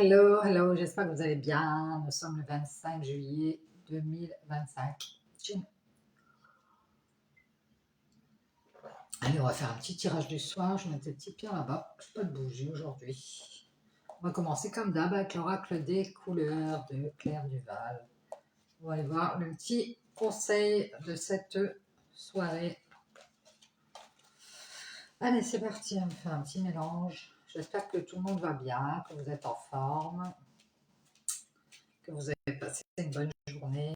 Hello, hello, j'espère que vous allez bien. Nous sommes le 25 juillet 2025. Tiens. Allez, on va faire un petit tirage du soir. Je mets tes petits pieds là-bas. Je peux pas bouger aujourd'hui. On va commencer comme d'hab avec l'oracle des couleurs de Claire Duval. On va aller voir le petit conseil de cette soirée. Allez, c'est parti. On va faire un petit mélange. J'espère que tout le monde va bien, que vous êtes en forme, que vous avez passé une bonne journée.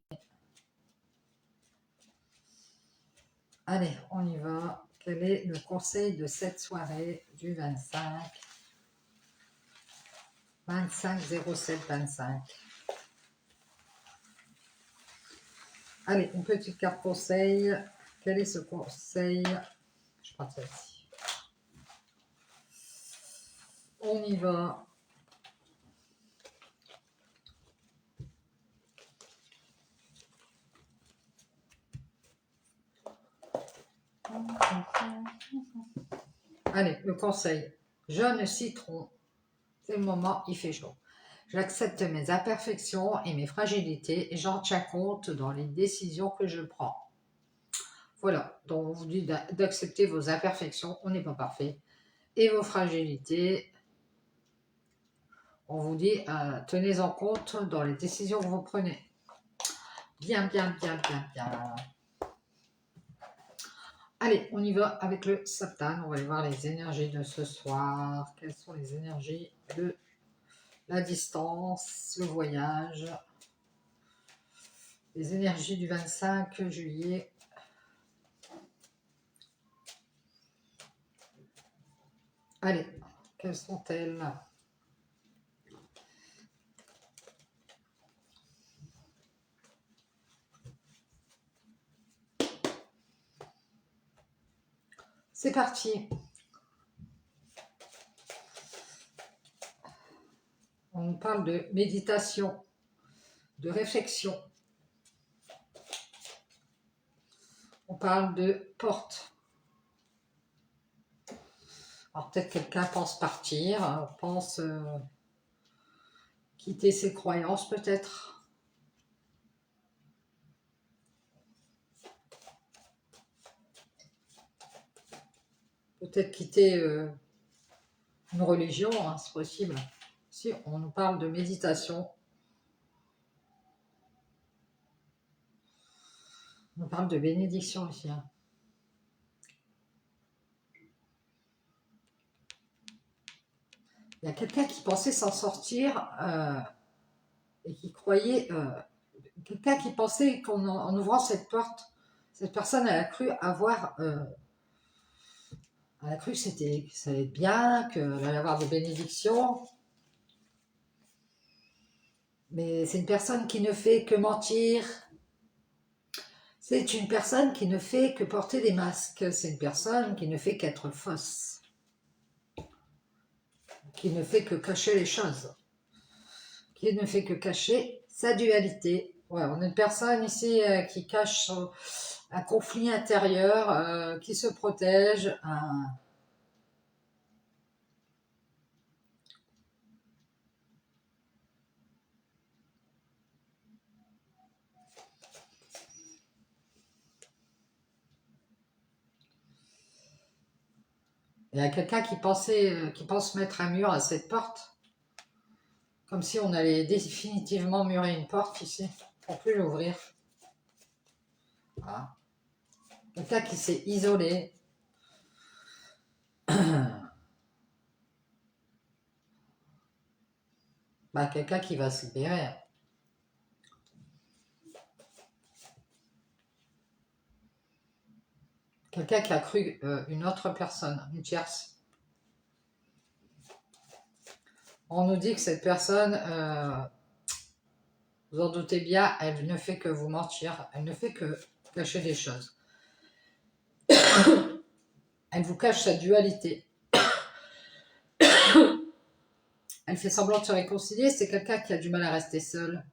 Allez, on y va. Quel est le conseil de cette soirée du 25 07 25? Allez, une petite carte conseil. Quel est ce conseil? Je prends celle-ci. On y va. Allez, le conseil. Jeune citron, c'est le moment, il fait chaud. J'accepte mes imperfections et mes fragilités et j'en tiens compte dans les décisions que je prends. Voilà, donc on vous dit d'accepter vos imperfections, on n'est pas parfait, et vos fragilités. On vous dit, tenez en compte dans les décisions que vous prenez. Bien, bien, bien, bien, bien. Allez, on y va avec le Satan. On va aller voir les énergies de ce soir. Quelles sont les énergies de la distance, le voyage, les énergies du 25 juillet. Allez, quelles sont-elles? C'est parti. On parle de méditation, de réflexion. On parle de porte. Alors peut-être quelqu'un pense partir, pense quitter ses croyances peut-être. Peut-être quitter une religion, hein, c'est possible. Si on nous parle de méditation, on nous parle de bénédiction aussi. Hein. Il y a quelqu'un qui pensait s'en sortir et qui croyait, quelqu'un qui pensait qu'en ouvrant cette porte, cette personne elle a cru avoir, elle a cru que ça allait être bien, qu'elle allait avoir des bénédictions. Mais c'est une personne qui ne fait que mentir. C'est une personne qui ne fait que porter des masques. C'est une personne qui ne fait qu'être fausse. Qui ne fait que cacher les choses. Qui ne fait que cacher sa dualité. Ouais, on a une personne ici qui cache un conflit intérieur, qui se protège. Il y a quelqu'un qui pense mettre un mur à cette porte. Comme si on allait définitivement murer une porte ici, pour plus l'ouvrir. Voilà. Quelqu'un qui s'est isolé. Bah, quelqu'un qui va se libérer. Quelqu'un qui a cru une autre personne, une tierce. On nous dit que cette personne, vous en doutez bien, elle ne fait que vous mentir, elle ne fait que cacher des choses. Elle vous cache sa dualité. Elle fait semblant de se réconcilier, c'est quelqu'un qui a du mal à rester seul.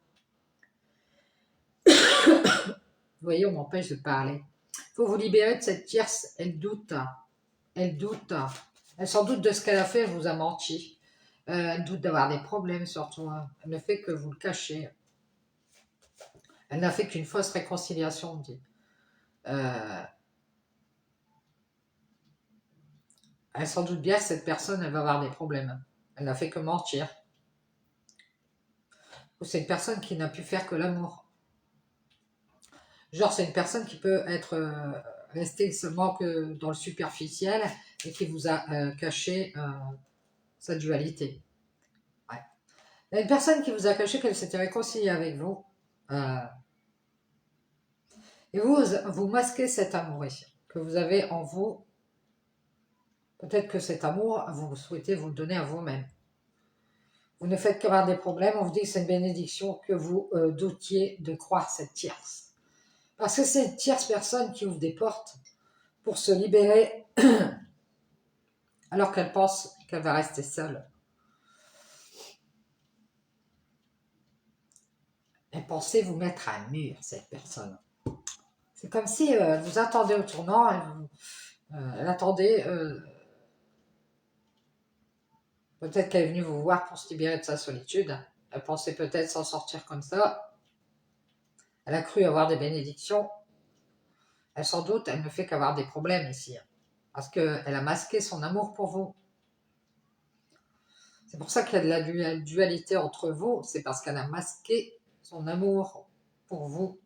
Vous voyez, on m'empêche de parler. Il faut vous libérer de cette tierce, elle doute. Elle doute. Elle s'en doute de ce qu'elle a fait, elle vous a menti. Elle doute d'avoir des problèmes sur toi. Elle ne fait que vous le cacher. Elle n'a fait qu'une fausse réconciliation, on dit. Elle s'en doute bien que cette personne, elle va avoir des problèmes. Elle n'a fait que mentir. Ou c'est une personne qui n'a pu faire que l'amour. Genre, c'est une personne qui peut être restée seulement que dans le superficiel et qui vous a caché sa dualité. Ouais. Il y a une personne qui vous a caché qu'elle s'était réconciliée avec vous. Et vous masquez cet amour ici, que vous avez en vous. Peut-être que cet amour, vous souhaitez vous le donner à vous-même. Vous ne faites qu'avoir des problèmes, on vous dit que c'est une bénédiction que vous doutiez de croire cette tierce. Parce que c'est une tierce personne qui ouvre des portes pour se libérer alors qu'elle pense qu'elle va rester seule. Elle pensait vous mettre à un mur, cette personne. C'est comme si elle vous attendait au tournant, elle attendait, peut-être qu'elle est venue vous voir pour se libérer de sa solitude. Elle pensait peut-être s'en sortir comme ça. Elle a cru avoir des bénédictions. Elle, sans doute, elle ne fait qu'avoir des problèmes ici. Parce qu'elle a masqué son amour pour vous. C'est pour ça qu'il y a de la dualité entre vous. C'est parce qu'elle a masqué son amour pour vous.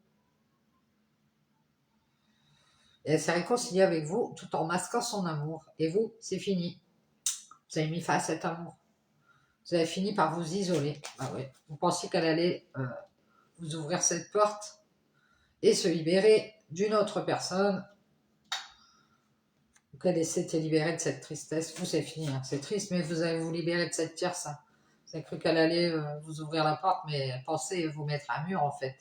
Et elle s'est réconciliée avec vous tout en masquant son amour. Et vous, c'est fini. Vous avez mis fin à cet amour. Vous avez fini par vous isoler. Ah ouais. Vous pensiez qu'elle allait vous ouvrir cette porte et se libérer d'une autre personne. Ou qu'elle s'était libérée de cette tristesse. Vous, c'est fini. Hein. C'est triste, mais vous allez vous libérer de cette tierce. Hein. Vous avez cru qu'elle allait vous ouvrir la porte, mais elle pensait vous mettre un mur, en fait.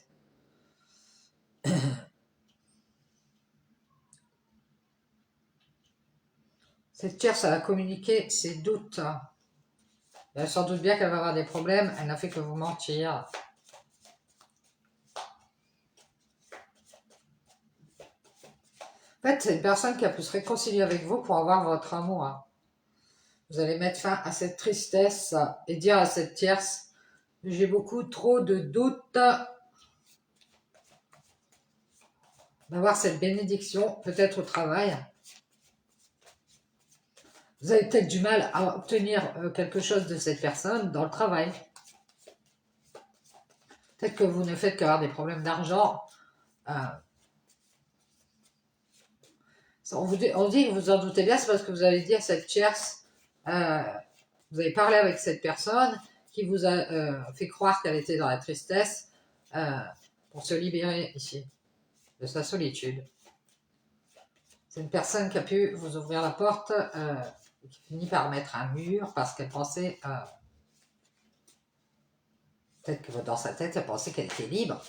Cette tierce, elle a communiqué ses doutes. Hein. Elle s'en doute bien qu'elle va avoir des problèmes. Elle n'a fait que vous mentir. En fait, c'est une personne qui a pu se réconcilier avec vous pour avoir votre amour. Hein. Vous allez mettre fin à cette tristesse et dire à cette tierce, j'ai beaucoup trop de doutes d'avoir cette bénédiction, peut-être au travail. Vous avez peut-être du mal à obtenir quelque chose de cette personne dans le travail. Peut-être que vous ne faites qu'avoir des problèmes d'argent. On dit que vous en doutez bien, c'est parce que vous avez dit à cette tierce, vous avez parlé avec cette personne qui vous a fait croire qu'elle était dans la tristesse pour se libérer ici de sa solitude. C'est une personne qui a pu vous ouvrir la porte et qui finit par mettre un mur parce qu'elle pensait, peut-être que dans sa tête, elle pensait qu'elle était libre.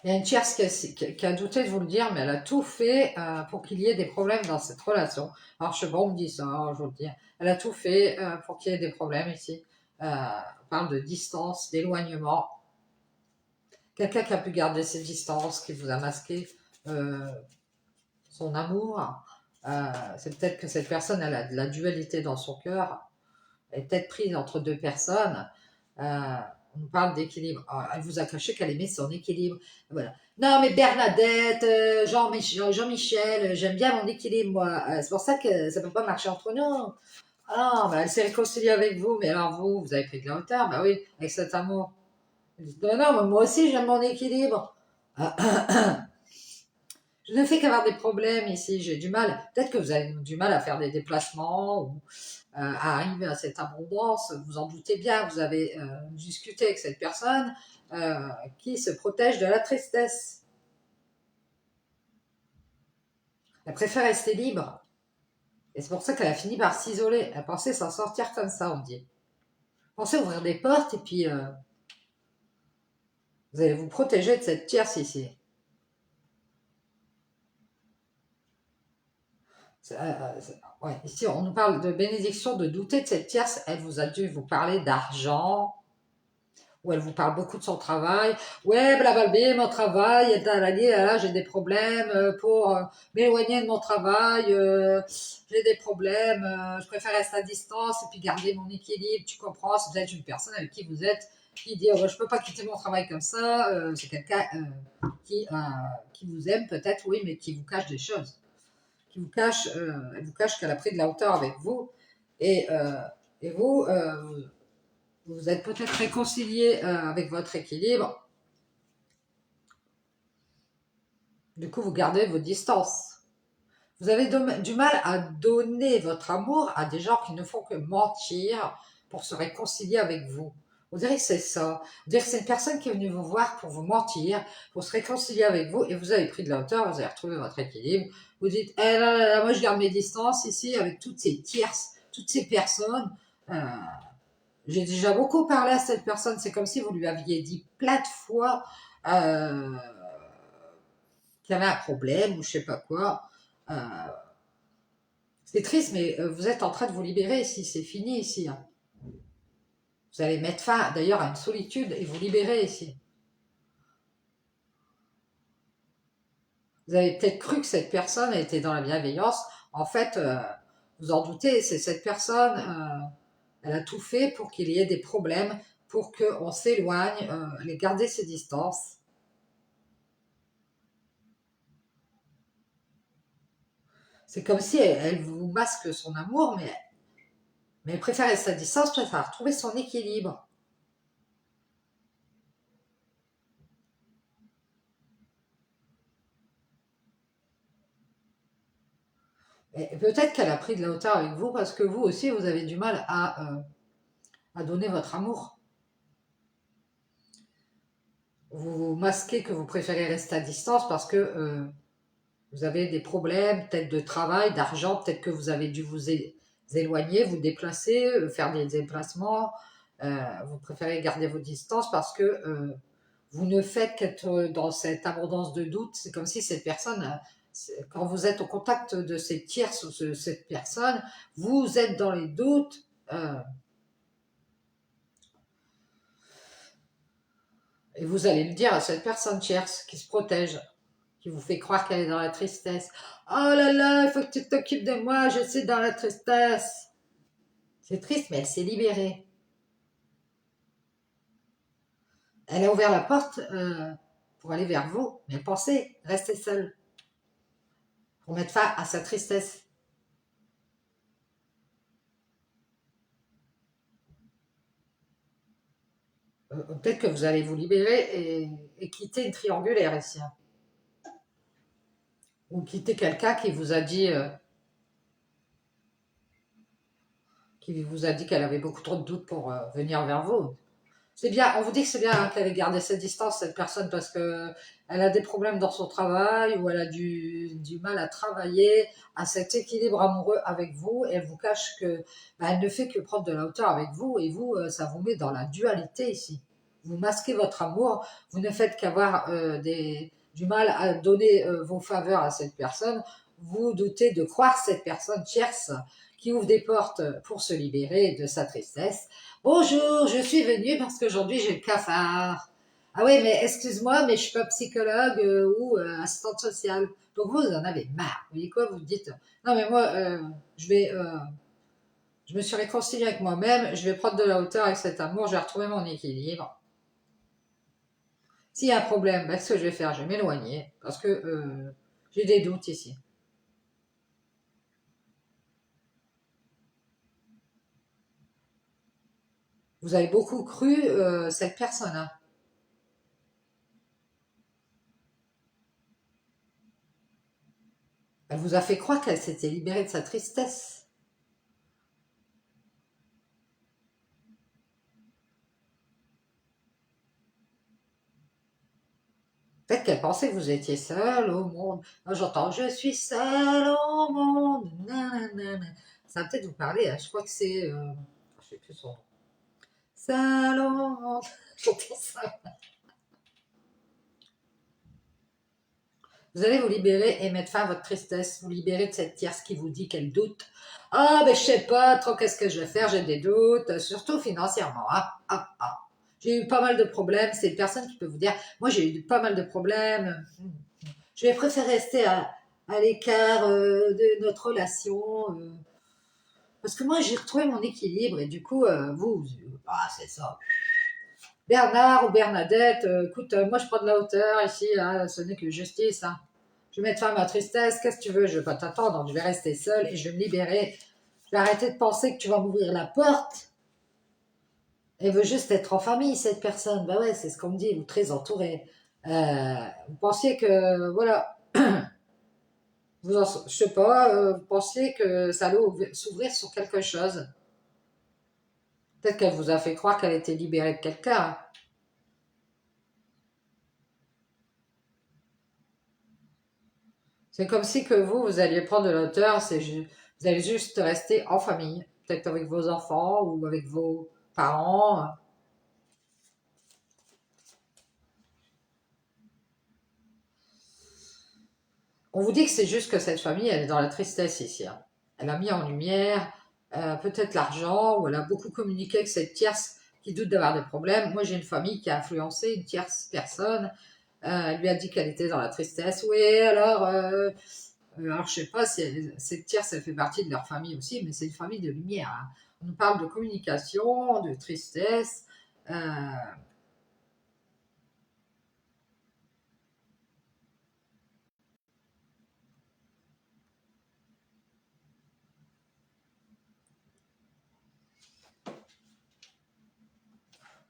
Il y a une tierce qui a douté de vous le dire, mais elle a tout fait pour qu'il y ait des problèmes dans cette relation. Alors, je sais pas, on me dit ça, je vous le dis. Elle a tout fait pour qu'il y ait des problèmes ici. On parle de distance, d'éloignement. Quelqu'un qui a pu garder ses distances, qui vous a masqué son amour. C'est peut-être que cette personne, elle a de la dualité dans son cœur. Elle est peut-être prise entre deux personnes. On parle d'équilibre. Elle vous a caché qu'elle aimait son équilibre. Voilà. Non, mais Bernadette, Jean-Michel, j'aime bien mon équilibre, moi. C'est pour ça que ça ne peut pas marcher entre nous. Ah, bah, elle s'est réconciliée avec vous, mais alors vous avez pris de la hauteur. Bah oui, avec cet amour. Non, non, moi aussi, j'aime mon équilibre. Je ne fais qu'avoir des problèmes ici. J'ai du mal. Peut-être que vous avez du mal à faire des déplacements ou à arriver à cette abondance. Vous en doutez bien. Vous avez discuté avec cette personne qui se protège de la tristesse. Elle préfère rester libre. Et c'est pour ça qu'elle a fini par s'isoler. Elle pensait s'en sortir comme ça, on dit. Elle pensait ouvrir des portes et puis vous allez vous protéger de cette tierce ici. Ouais, ici, on nous parle de bénédiction, de douter de cette tierce. Elle vous a dû vous parler d'argent où elle vous parle beaucoup de son travail. Ouais, blablabla, mon travail, et là, j'ai des problèmes pour m'éloigner de mon travail, j'ai des problèmes, je préfère rester à distance et puis garder mon équilibre. Tu comprends, si vous êtes une personne avec qui vous êtes, qui dit, oh, bah, je peux pas quitter mon travail comme ça, c'est quelqu'un qui vous aime peut-être, oui, mais qui vous cache des choses. Elle vous cache qu'elle a pris de la hauteur avec vous. Et, et vous, vous êtes peut-être réconcilié avec votre équilibre. Du coup, vous gardez vos distances. Vous avez du mal à donner votre amour à des gens qui ne font que mentir pour se réconcilier avec vous. On dirait que c'est ça. On dirait que c'est une personne qui est venue vous voir pour vous mentir, pour se réconcilier avec vous, et vous avez pris de la hauteur, vous avez retrouvé votre équilibre. Vous dites, eh là, là, là, moi je garde mes distances ici avec toutes ces tierces, toutes ces personnes. Euh, J'ai déjà beaucoup parlé à cette personne, c'est comme si vous lui aviez dit plein de fois euh, qu'il y avait un problème ou je sais pas quoi. Euh, c'est triste, mais vous êtes en train de vous libérer ici, c'est fini ici. Hein. Vous allez mettre fin d'ailleurs à une solitude et vous libérer ici. Vous avez peut-être cru que cette personne était dans la bienveillance. En fait, vous en doutez, c'est cette personne, elle a tout fait pour qu'il y ait des problèmes, pour qu'on s'éloigne, elle ait gardé ses distances. C'est comme si elle vous masque son amour, mais elle préfère rester à distance, préfère retrouver son équilibre. Et peut-être qu'elle a pris de la hauteur avec vous parce que vous aussi, vous avez du mal à donner votre amour. Vous masquez que vous préférez rester à distance parce que vous avez des problèmes, peut-être de travail, d'argent, peut-être que vous avez dû vous éloigner, vous déplacer, faire des déplacements. Vous préférez garder vos distances parce que vous ne faites qu'être dans cette abondance de doute. C'est comme si cette personne, quand vous êtes au contact de cette tierce ou de cette personne, vous êtes dans les doutes. Et vous allez le dire à cette personne tierce qui se protège, qui vous fait croire qu'elle est dans la tristesse. Oh là là, il faut que tu t'occupes de moi, je suis dans la tristesse. C'est triste, mais elle s'est libérée. Elle a ouvert la porte pour aller vers vous, mais pensez, restez seule, pour mettre fin à sa tristesse. Peut-être que vous allez vous libérer et quitter une triangulaire ici. Hein. Ou quitter quelqu'un qui vous a dit qu'elle avait beaucoup trop de doutes pour venir vers vous. C'est bien, on vous dit que c'est bien hein, qu'elle ait gardé cette distance, cette personne, parce que elle a des problèmes dans son travail ou elle a du mal à travailler, à cet équilibre amoureux avec vous, et elle vous cache que elle ne fait que prendre de la hauteur avec vous, et vous, ça vous met dans la dualité ici. Vous masquez votre amour, vous ne faites qu'avoir du mal à donner vos faveurs à cette personne, vous doutez de croire cette personne tierce qui ouvre des portes pour se libérer de sa tristesse. Bonjour, je suis venue parce qu'aujourd'hui j'ai le cafard. Ah oui, mais excuse-moi, mais je suis pas psychologue ou assistante sociale. Donc vous en avez marre. Vous voyez quoi, vous dites, non mais moi, je me suis réconciliée avec moi-même, je vais prendre de la hauteur avec cet amour, je vais retrouver mon équilibre. S'il y a un problème, ben, ce que je vais faire, je vais m'éloigner parce que j'ai des doutes ici. Vous avez beaucoup cru cette personne. Hein. Elle vous a fait croire qu'elle s'était libérée de sa tristesse. Peut-être qu'elle pensait que vous étiez seul au monde. Moi, j'entends je suis seul au monde. Nanana. Ça va peut-être vous parler. Hein. Je crois que c'est. Je sais plus son nom. Seul au monde. J'entends ça. Vous allez vous libérer et mettre fin à votre tristesse. Vous libérer de cette tierce qui vous dit qu'elle doute. Ah, ben je sais pas trop qu'est-ce que je vais faire. J'ai des doutes, surtout financièrement. Ah, ah, ah. J'ai eu pas mal de problèmes. C'est une personne qui peut vous dire, moi j'ai eu pas mal de problèmes. Je vais préférer rester à l'écart de notre relation. Parce que moi j'ai retrouvé mon équilibre et du coup, ah c'est ça. Bernard ou Bernadette, écoute, moi je prends de la hauteur ici, hein, ce n'est que justice. Hein. Je vais mettre fin à ma tristesse, qu'est-ce que tu veux? Je ne vais pas t'attendre, je vais rester seule et je vais me libérer. Je vais arrêter de penser que tu vas m'ouvrir la porte. Elle veut juste être en famille, cette personne. Ben ouais, c'est ce qu'on me dit, vous très entouré. Vous pensiez que, voilà, je sais pas, vous pensiez que ça allait s'ouvrir sur quelque chose. Peut-être qu'elle vous a fait croire qu'elle était libérée de quelqu'un. C'est comme si que vous alliez prendre de la hauteur, vous allez juste rester en famille, peut-être avec vos enfants ou avec vos parents. On vous dit que c'est juste que cette famille, elle est dans la tristesse ici. Hein. Elle a mis en lumière peut-être l'argent ou elle a beaucoup communiqué avec cette tierce qui doute d'avoir des problèmes. Moi, j'ai une famille qui a influencé une tierce personne. Elle lui a dit qu'elle était dans la tristesse. Oui, alors je sais pas si cette tierce, elle fait partie de leur famille aussi, mais c'est une famille de lumière. Hein. On nous parle de communication, de tristesse.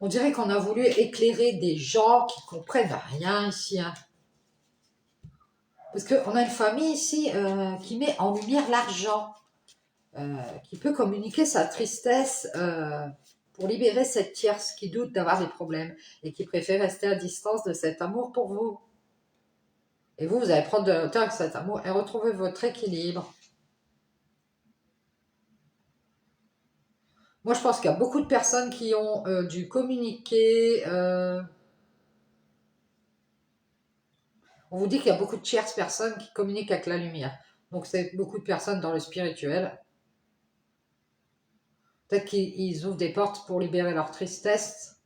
On dirait qu'on a voulu éclairer des gens qui comprennent rien ici. Hein. Parce qu'on a une famille ici qui met en lumière l'argent, qui peut communiquer sa tristesse pour libérer cette tierce qui doute d'avoir des problèmes et qui préfère rester à distance de cet amour pour vous. Et vous, vous allez prendre de la hauteur avec cet amour et retrouver votre équilibre. Moi, je pense qu'il y a beaucoup de personnes qui ont dû communiquer. On vous dit qu'il y a beaucoup de tierces personnes qui communiquent avec la lumière. Donc, c'est beaucoup de personnes dans le spirituel. Peut-être qu'ils ouvrent des portes pour libérer leur tristesse.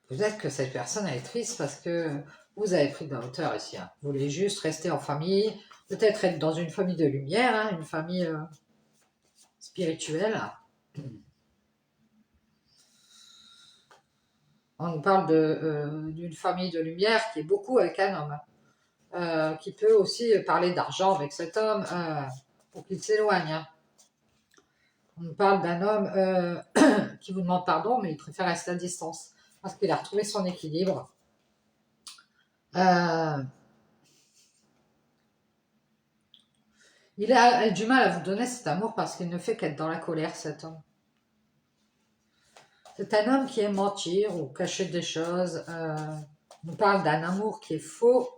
Peut-être que cette personne elle est triste parce que vous avez pris de la hauteur ici. Hein. Vous voulez juste rester en famille, peut-être être dans une famille de lumière, hein, une famille spirituelle. On nous parle d'une famille de lumière qui est beaucoup avec un homme, qui peut aussi parler d'argent avec cet homme pour qu'il s'éloigne. Hein. On nous parle d'un homme qui vous demande pardon, mais il préfère rester à distance parce qu'il a retrouvé son équilibre. Il a du mal à vous donner cet amour parce qu'il ne fait qu'être dans la colère, cet homme. C'est un homme qui aime mentir ou cacher des choses. On nous parle d'un amour qui est faux.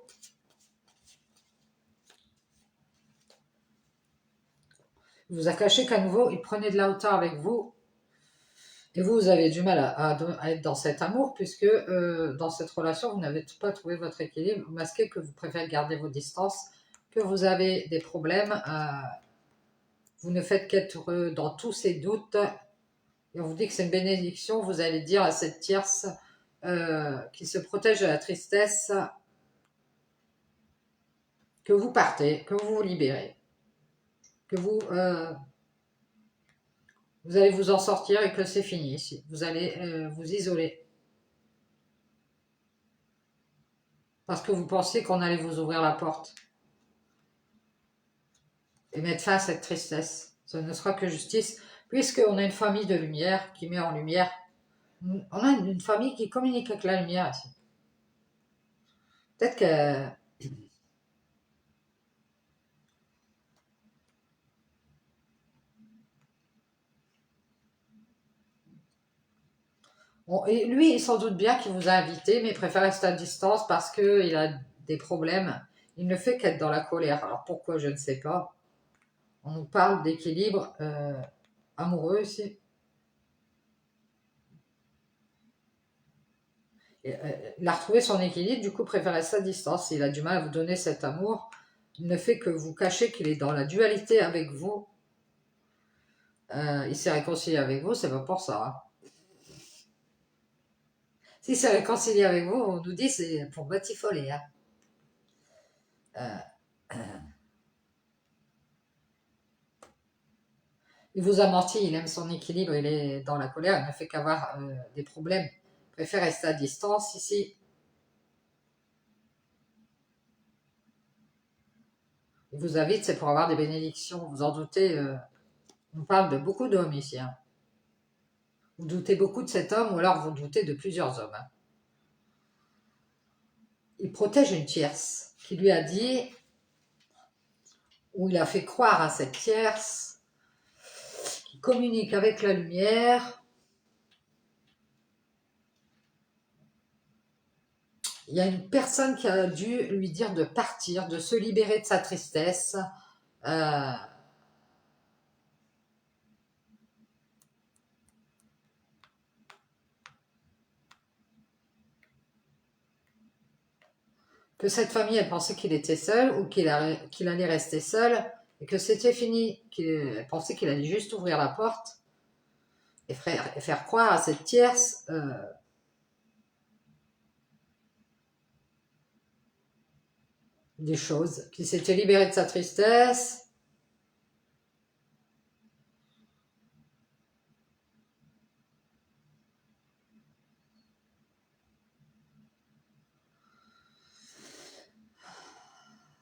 Il vous a caché qu'à nouveau, il prenait de la hauteur avec vous. Et vous avez du mal à être dans cet amour puisque dans cette relation, vous n'avez pas trouvé votre équilibre. Vous masquez que vous préférez garder vos distances, que vous avez des problèmes. Vous ne faites qu'être dans tous ces doutes. Et on vous dit que c'est une bénédiction. Vous allez dire à cette tierce qui se protège de la tristesse que vous partez, que vous vous libérez, que vous allez vous en sortir et que c'est fini ici. Vous allez vous isoler. Parce que vous pensiez qu'on allait vous ouvrir la porte. Et mettre fin à cette tristesse. Ce ne sera que justice, puisqu'on a une famille de lumière qui met en lumière. On a une famille qui communique avec la lumière ici. Peut-être que bon, et lui, il s'en doute bien qu'il vous a invité, mais il préfère rester à distance parce qu'il a des problèmes. il ne fait qu'être dans la colère. Alors pourquoi, je ne sais pas. On nous parle d'équilibre amoureux aussi. Il a retrouvé son équilibre, du coup préfère rester à distance. Il a du mal à vous donner cet amour. Il ne fait que vous cacher qu'il est dans la dualité avec vous. Il s'est réconcilié avec vous, c'est pas pour ça. Hein. S'il s'est réconcilié avec vous, on nous dit c'est pour batifoler. Hein. Il vous a menti, il aime son équilibre, il est dans la colère, il ne fait qu'avoir des problèmes. Il préfère rester à distance ici. Il vous invite, c'est pour avoir des bénédictions. Vous en doutez, on parle de beaucoup d'hommes ici. Hein. Vous doutez beaucoup de cet homme ou alors vous doutez de plusieurs hommes. Hein. Il protège une tierce qui lui a dit, ou il a fait croire à cette tierce, qui communique avec la lumière. Il y a une personne qui a dû lui dire de partir, de se libérer de sa tristesse. Euh, que cette famille, elle pensait qu'il était seul ou qu'il allait rester seul et que c'était fini. Elle pensait qu'il allait juste ouvrir la porte et faire croire à cette tierce des choses, qu'il s'était libéré de sa tristesse.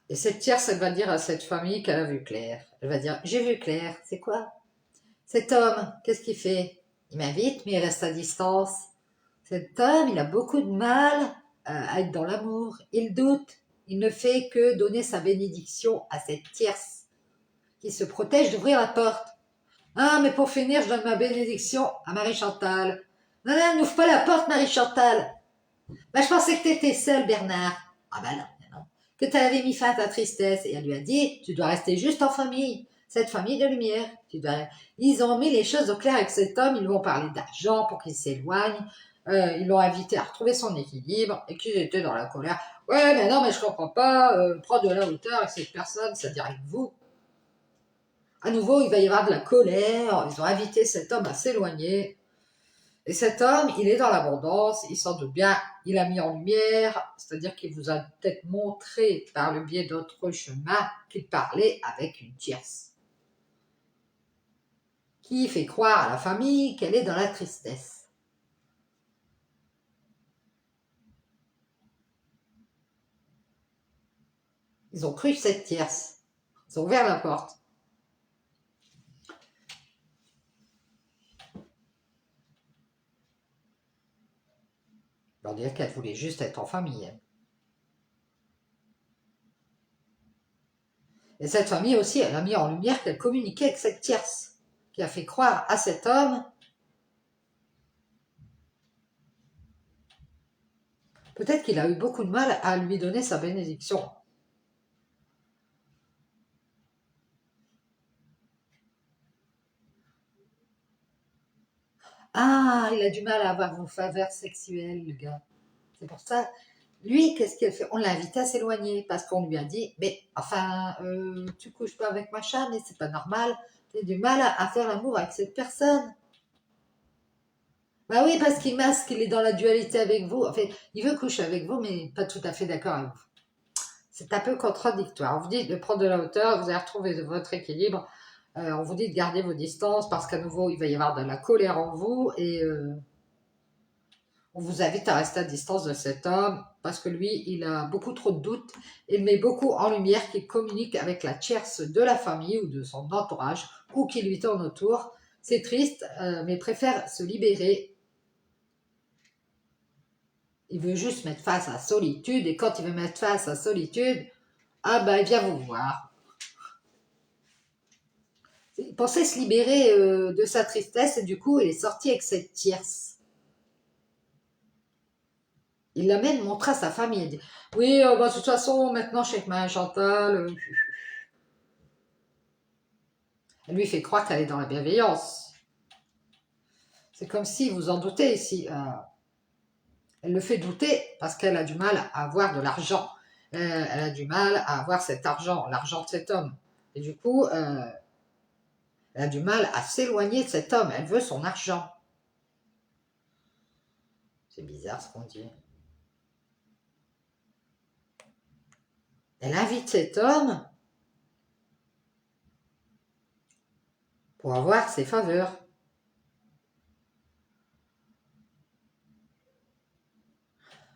Et cette tierce, elle va dire à cette famille qu'elle a vu clair. Elle va dire, j'ai vu clair, c'est quoi? Cet homme, qu'est-ce qu'il fait? Il m'invite, mais il reste à distance. Cet homme, il a beaucoup de mal à être dans l'amour. Il doute. Il ne fait que donner sa bénédiction à cette tierce qui se protège d'ouvrir la porte. Ah, mais pour finir, je donne ma bénédiction à Marie-Chantal. Non, non, n'ouvre pas la porte, Marie-Chantal. Bah, je pensais que t'étais seule, Bernard. Ah bah non, non. Que t'avais mis fin à ta tristesse. Et elle lui a dit, tu dois rester juste en famille. Cette famille de lumière. Ils ont mis les choses au clair avec cet homme. Ils lui ont parlé d'argent pour qu'il s'éloigne. Ils l'ont invité à retrouver son équilibre et qu'ils étaient dans la colère. Ouais, mais non, mais je comprends pas. Prendre de la hauteur avec cette personne, ça dirait que vous. À nouveau, il va y avoir de la colère. Ils ont invité cet homme à s'éloigner. Et cet homme, il est dans l'abondance, il s'en doute bien, il a mis en lumière, c'est-à-dire qu'il vous a peut-être montré par le biais d'autres chemins qu'il parlait avec une tierce, qui fait croire à la famille qu'elle est dans la tristesse. Ils ont cru cette tierce, ils ont ouvert la porte. On dirait qu'elle voulait juste être en famille. Et cette famille aussi, elle a mis en lumière qu'elle communiquait avec cette tierce, qui a fait croire à cet homme. Peut-être qu'il a eu beaucoup de mal à lui donner sa bénédiction. Ah, il a du mal à avoir vos faveurs sexuelles, le gars. C'est pour ça. Lui, qu'est-ce qu'il fait? On l'a invité à s'éloigner parce qu'on lui a dit, mais enfin, tu couches pas avec machin, mais c'est pas normal. Tu as du mal à faire l'amour avec cette personne. Bah oui, parce qu'il masque, il est dans la dualité avec vous. En fait, il veut coucher avec vous, mais pas tout à fait d'accord avec vous. C'est un peu contradictoire. On vous dit de prendre de la hauteur, vous allez retrouver votre équilibre. On vous dit de garder vos distances parce qu'à nouveau, il va y avoir de la colère en vous et on vous invite à rester à distance de cet homme parce que lui, il a beaucoup trop de doutes. Il met beaucoup en lumière qu'il communique avec la tierce de la famille ou de son entourage ou qui lui tourne autour. C'est triste, mais préfère se libérer. Il veut juste mettre face à la solitude et quand il veut mettre face à la solitude, ah ben il vient vous voir. Il pensait se libérer de sa tristesse et du coup il est sorti avec cette tierce. Il l'a même montré à sa famille. Il dit, oui, bah, de toute façon, maintenant, je sais que ma Chantal, elle lui fait croire qu'elle est dans la bienveillance. C'est comme si, vous en doutez ici, elle le fait douter parce qu'elle a du mal à avoir de l'argent. Elle a du mal à avoir cet argent, l'argent de cet homme. Et du coup, elle a du mal à s'éloigner de cet homme. Elle veut son argent. C'est bizarre ce qu'on dit. Elle invite cet homme pour avoir ses faveurs.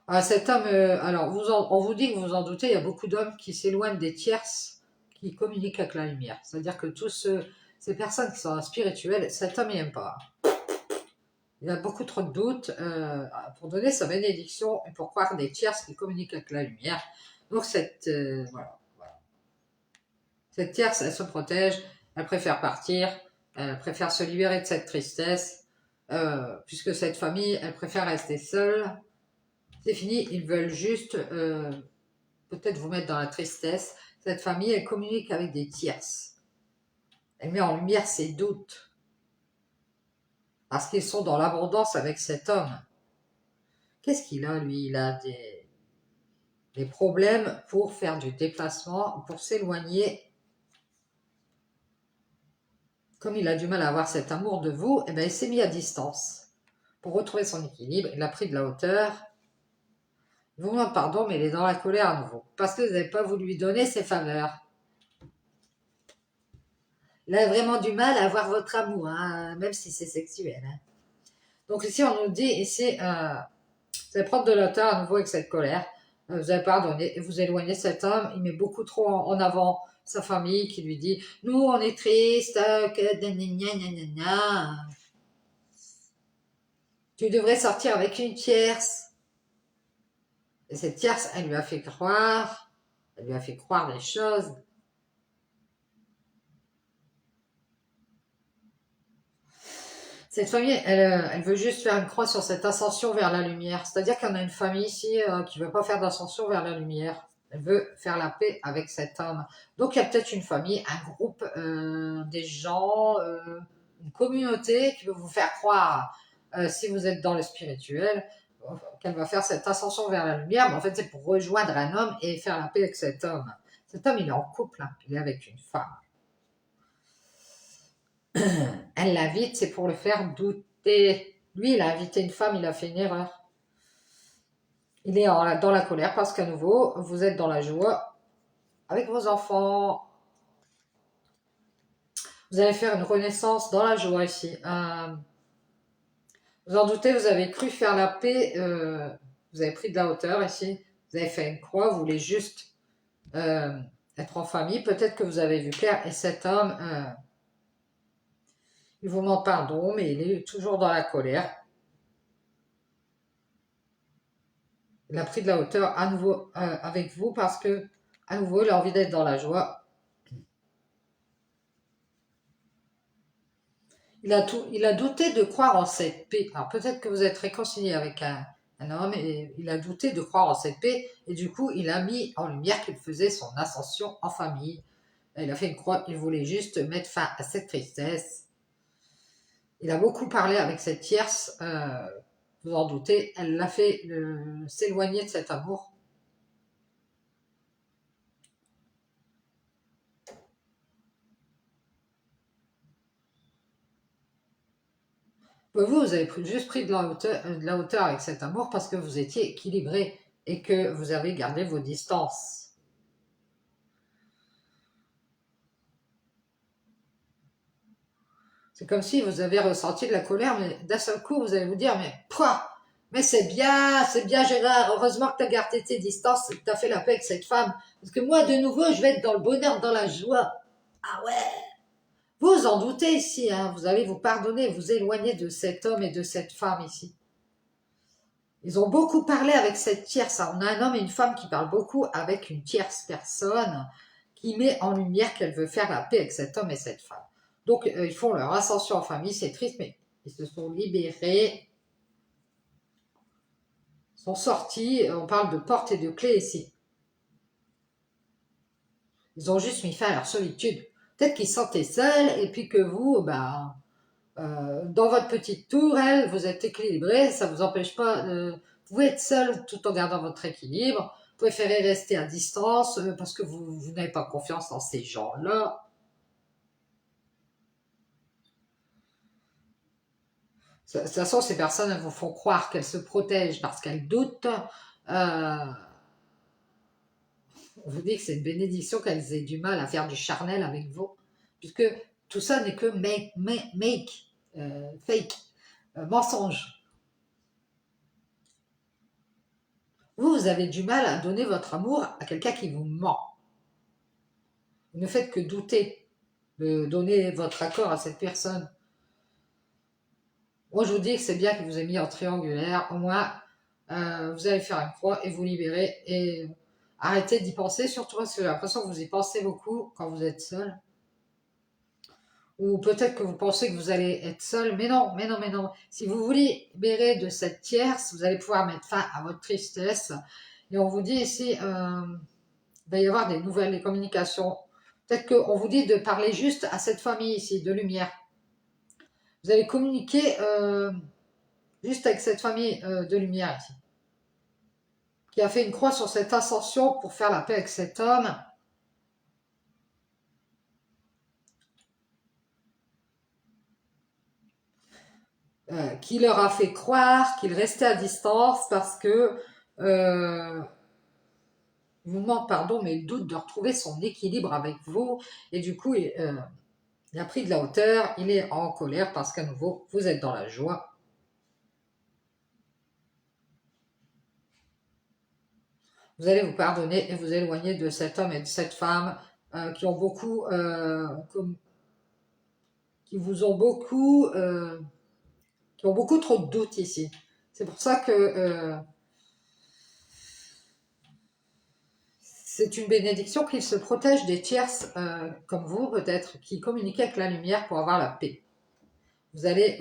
Ah, cet homme, alors on vous dit que vous en doutez, il y a beaucoup d'hommes qui s'éloignent des tierces qui communiquent avec la lumière. C'est-à-dire que ces personnes qui sont spirituelles, cet homme, il n'aime pas. Il a beaucoup trop de doutes pour donner sa bénédiction et pour croire des tierces qui communiquent avec la lumière. Donc voilà. Cette tierce, elle se protège, elle préfère partir, elle préfère se libérer de cette tristesse, puisque cette famille, elle préfère rester seule. C'est fini, ils veulent juste peut-être vous mettre dans la tristesse. Cette famille, elle communique avec des tierces. Elle met en lumière ses doutes, parce qu'ils sont dans l'abondance avec cet homme. Qu'est-ce qu'il a, lui? Il a des problèmes pour faire du déplacement, pour s'éloigner. Comme il a du mal à avoir cet amour de vous, eh ben, il s'est mis à distance. Pour retrouver son équilibre, il a pris de la hauteur. Vous me pardon, mais il est dans la colère à nouveau. Parce que vous n'avez pas voulu lui donner ses faveurs. Il a vraiment du mal à avoir votre amour, hein, même si c'est sexuel. Hein. Donc ici, on nous dit, ici, vous allez prendre de la hauteur à nouveau avec cette colère. Vous allez pardonner et vous éloigner de cet homme. Il met beaucoup trop en avant sa famille qui lui dit « Nous, on est triste, que tu devrais sortir avec une tierce. » Et cette tierce, elle lui a fait croire des choses. Cette famille, elle veut juste faire une croix sur cette ascension vers la lumière. C'est-à-dire qu'on a une famille ici qui ne veut pas faire d'ascension vers la lumière. Elle veut faire la paix avec cet homme. Donc il y a peut-être une famille, un groupe, des gens, une communauté qui veut vous faire croire, si vous êtes dans le spirituel, qu'elle va faire cette ascension vers la lumière. Mais en fait, c'est pour rejoindre un homme et faire la paix avec cet homme. Cet homme, il est en couple, hein, il est avec une femme. Elle l'invite, c'est pour le faire douter. Lui, il a invité une femme, il a fait une erreur. Il est dans la colère parce qu'à nouveau, vous êtes dans la joie avec vos enfants. Vous allez faire une renaissance dans la joie ici. Vous en doutez, vous avez cru faire la paix, vous avez pris de la hauteur ici. Vous avez fait une croix, vous voulez juste être en famille. Peut-être que vous avez vu clair et cet homme, il vous demande pardon, mais il est toujours dans la colère. Il a pris de la hauteur à nouveau avec vous parce que à nouveau il a envie d'être dans la joie. Il a douté de croire en cette paix. Alors peut-être que vous êtes réconcilié avec un homme et il a douté de croire en cette paix et du coup il a mis en lumière qu'il faisait son ascension en famille. Il a fait une croix, il voulait juste mettre fin à cette tristesse. Il a beaucoup parlé avec cette tierce, vous en doutez, elle l'a fait s'éloigner de cet amour. Vous avez juste pris de la hauteur avec cet amour parce que vous étiez équilibré et que vous avez gardé vos distances. C'est comme si vous avez ressenti de la colère, mais d'un seul coup, vous allez vous dire, mais quoi? Mais c'est bien Gérard, heureusement que tu as gardé tes distances et que tu as fait la paix avec cette femme. Parce que moi, de nouveau, je vais être dans le bonheur, dans la joie. Ah ouais. Vous en doutez ici, hein, vous allez vous pardonner, vous éloigner de cet homme et de cette femme ici. Ils ont beaucoup parlé avec cette tierce. On a un homme et une femme qui parlent beaucoup avec une tierce personne qui met en lumière qu'elle veut faire la paix avec cet homme et cette femme. Donc, ils font leur ascension en famille, c'est triste, mais ils se sont libérés. sont sortis. On parle de porte et de clé ici. Ils ont juste mis fin à leur solitude. Peut-être qu'ils se sentaient seuls et puis que vous, dans votre petite tour, vous êtes équilibré. Ça ne vous empêche pas de... Vous pouvez être seul tout en gardant votre équilibre. Vous préférez rester à distance parce que vous n'avez pas confiance dans ces gens-là. De toute façon, ces personnes elles vous font croire qu'elles se protègent parce qu'elles doutent. On vous dit que c'est une bénédiction qu'elles aient du mal à faire du charnel avec vous, puisque tout ça n'est que fake, mensonge. Vous avez du mal à donner votre amour à quelqu'un qui vous ment. Vous ne faites que douter de donner votre accord à cette personne. Moi, je vous dis que c'est bien que vous ayez mis en triangulaire. Au moins, vous allez faire une croix et vous libérer. Et arrêtez d'y penser, surtout parce que j'ai l'impression que vous y pensez beaucoup quand vous êtes seul. Ou peut-être que vous pensez que vous allez être seul. Mais non, mais non, mais non. Si vous voulez libérer de cette tierce, vous allez pouvoir mettre fin à votre tristesse. Et on vous dit ici, il va y avoir des nouvelles communications. Peut-être qu'on vous dit de parler juste à cette famille ici, de lumière. Vous allez communiquer juste avec cette famille de lumière ici, qui a fait une croix sur cette ascension pour faire la paix avec cet homme. Qui leur a fait croire qu'il restait à distance parce que il vous manque, pardon, mais il doute de retrouver son équilibre avec vous. Et du coup, il a pris de la hauteur, il est en colère parce qu'à nouveau, vous êtes dans la joie. Vous allez vous pardonner et vous éloigner de cet homme et de cette femme qui ont beaucoup, qui vous ont beaucoup, qui ont beaucoup trop de doutes ici. C'est pour ça que c'est une bénédiction qu'ils se protègent des tierces comme vous peut-être, qui communiquent avec la lumière pour avoir la paix. Vous allez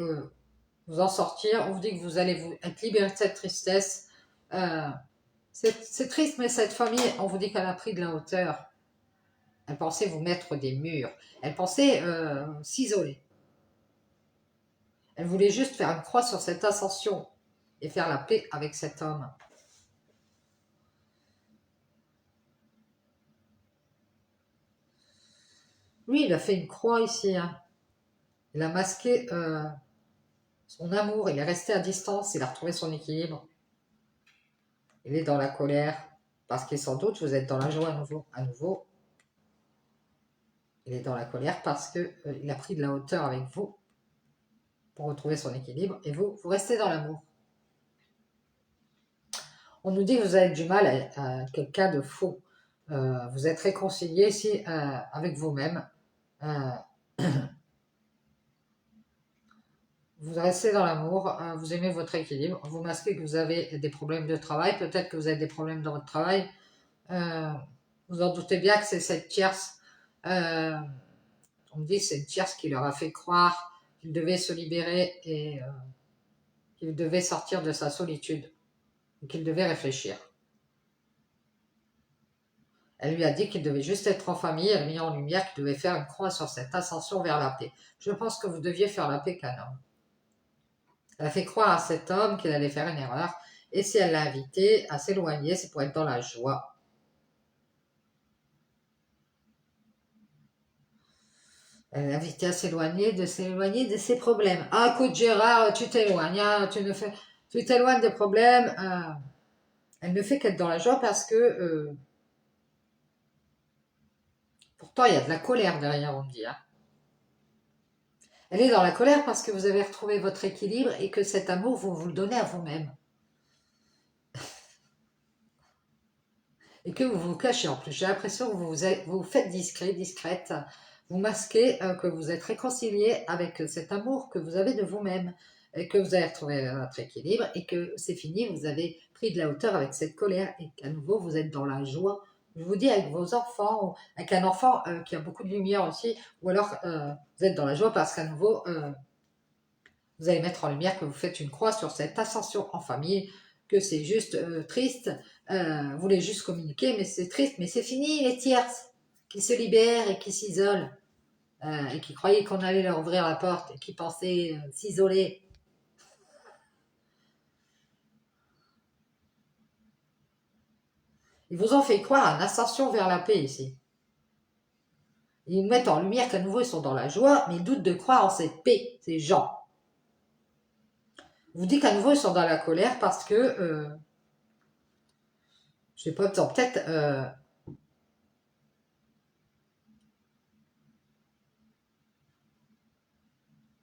vous en sortir. On vous dit que vous allez être libéré de cette tristesse. C'est triste, mais cette famille, on vous dit qu'elle a pris de la hauteur. Elle pensait vous mettre des murs. Elle pensait s'isoler. Elle voulait juste faire une croix sur cette ascension et faire la paix avec cet homme. Lui, il a fait une croix ici. Hein. Il a masqué son amour. Il est resté à distance. Il a retrouvé son équilibre. Il est dans la colère parce qu'il sans doute vous êtes dans la joie à nouveau. Il est dans la colère parce qu'il a pris de la hauteur avec vous pour retrouver son équilibre et vous restez dans l'amour. On nous dit que vous avez du mal à quelqu'un de faux. Vous êtes réconcilié ici avec vous-même. Vous restez dans l'amour, vous aimez votre équilibre, vous masquez que vous avez des problèmes de travail, peut-être que vous avez des problèmes dans votre travail. Vous en doutez bien que c'est cette tierce. On me dit que c'est une tierce qui leur a fait croire qu'il devait se libérer et qu'il devait sortir de sa solitude, qu'il devait réfléchir. Elle lui a dit qu'il devait juste être en famille, elle a mis en lumière qu'il devait faire une croix sur cette ascension vers la paix. Je pense que vous deviez faire la paix qu'un homme. Elle a fait croire à cet homme qu'il allait faire une erreur, et si elle l'a invité à s'éloigner, c'est pour être dans la joie. Elle l'a invité à s'éloigner de ses problèmes. Ah, écoute Gérard, tu t'éloignes, hein, tu t'éloignes des problèmes. Elle ne fait qu'être dans la joie parce que pourtant il y a de la colère derrière, on me dit. Hein. Elle est dans la colère parce que vous avez retrouvé votre équilibre et que cet amour, vous le donnez à vous-même. Et que vous vous cachez en plus. J'ai l'impression que vous faites discrète, vous masquez que vous êtes réconcilié avec cet amour que vous avez de vous-même, et que vous avez retrouvé votre équilibre, et que c'est fini, vous avez pris de la hauteur avec cette colère, et qu'à nouveau vous êtes dans la joie. Je vous dis avec vos enfants, ou avec un enfant qui a beaucoup de lumière aussi, ou alors vous êtes dans la joie parce qu'à nouveau vous allez mettre en lumière que vous faites une croix sur cette ascension en famille, que c'est juste triste, voulait juste communiquer, mais c'est triste, mais c'est fini les tierces qui se libèrent et qui s'isolent, et qui croyaient qu'on allait leur ouvrir la porte, et qui pensaient s'isoler. Ils vous ont fait croire à une ascension vers la paix ici. Ils nous mettent en lumière qu'à nouveau ils sont dans la joie, mais ils doutent de croire en cette paix, ces gens. Je vous dis qu'à nouveau ils sont dans la colère parce que, je sais pas, peut-être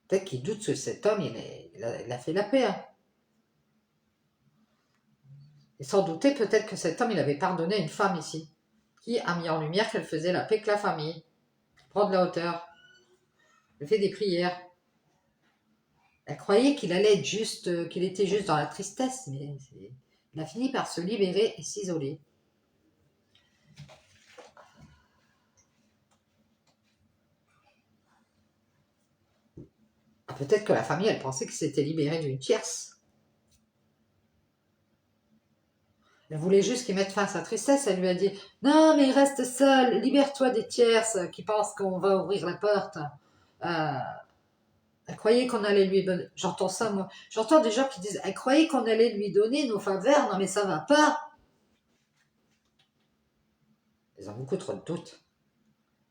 peut-être qu'ils doutent que cet homme il a fait la paix. Hein. Et sans douter peut-être que cet homme il avait pardonné une femme ici, qui a mis en lumière qu'elle faisait la paix avec la famille, prend de la hauteur, elle fait des prières. Elle croyait qu'il allait être juste, qu'il était juste dans la tristesse, mais il a fini par se libérer et s'isoler. Ah, peut-être que la famille, elle pensait qu'il s'était libéré d'une tierce. Elle voulait juste qu'il mette fin à sa tristesse. Elle lui a dit « Non, mais il reste seul, libère-toi des tierces qui pensent qu'on va ouvrir la porte. Elle croyait qu'on allait lui donner... » J'entends ça, moi. J'entends des gens qui disent « Elle croyait qu'on allait lui donner nos faveurs. Non, mais ça va pas. » Ils ont beaucoup trop de doutes.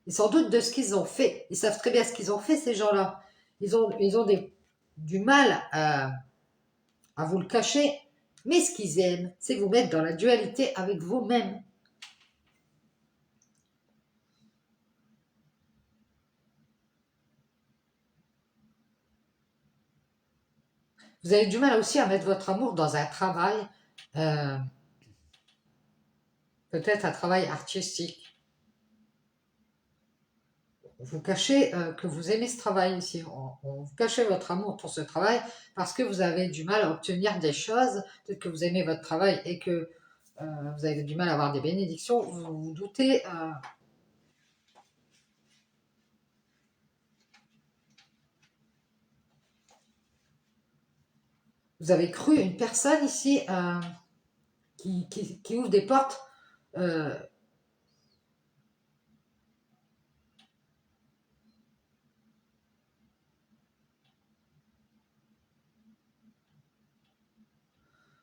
Ils s'en doutent de ce qu'ils ont fait. Ils savent très bien ce qu'ils ont fait, ces gens-là. Ils ont du mal à vous le cacher. Mais ce qu'ils aiment, c'est vous mettre dans la dualité avec vous-même. Vous avez du mal aussi à mettre votre amour dans un travail, euh, peut-être un travail artistique. Vous cachez que vous aimez ce travail ici. Vous cachez votre amour pour ce travail parce que vous avez du mal à obtenir des choses. Peut-être que vous aimez votre travail et que vous avez du mal à avoir des bénédictions. Vous vous doutez. Vous avez cru une personne ici qui ouvre des portes.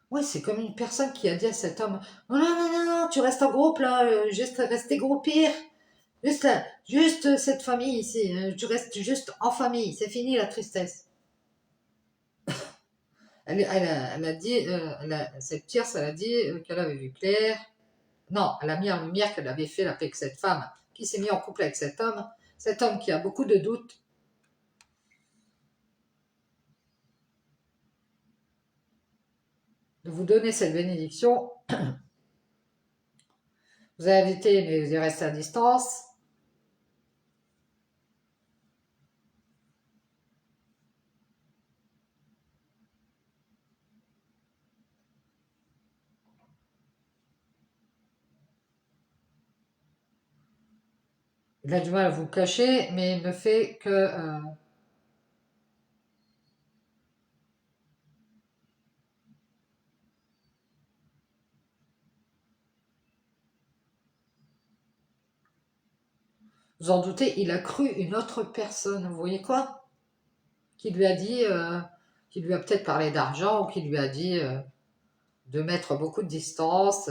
Oui, c'est comme une personne qui a dit à cet homme, non, non, non, non, non, tu restes en groupe là, juste rester groupir, juste cette famille ici, tu restes juste en famille, c'est fini la tristesse. Elle a dit, cette tierce, elle a dit qu'elle avait vu clair. Non, elle a mis en lumière qu'elle avait fait la paix avec cette femme qui s'est mis en couple avec cet homme qui a beaucoup de doutes. De vous donner cette bénédiction, vous avez invité, mais vous êtes resté à distance. Il a du mal à vous le cacher, mais il ne fait que vous en doutez, il a cru une autre personne. Vous voyez quoi? Qui lui a dit, qui lui a peut-être parlé d'argent ou qui lui a dit de mettre beaucoup de distance.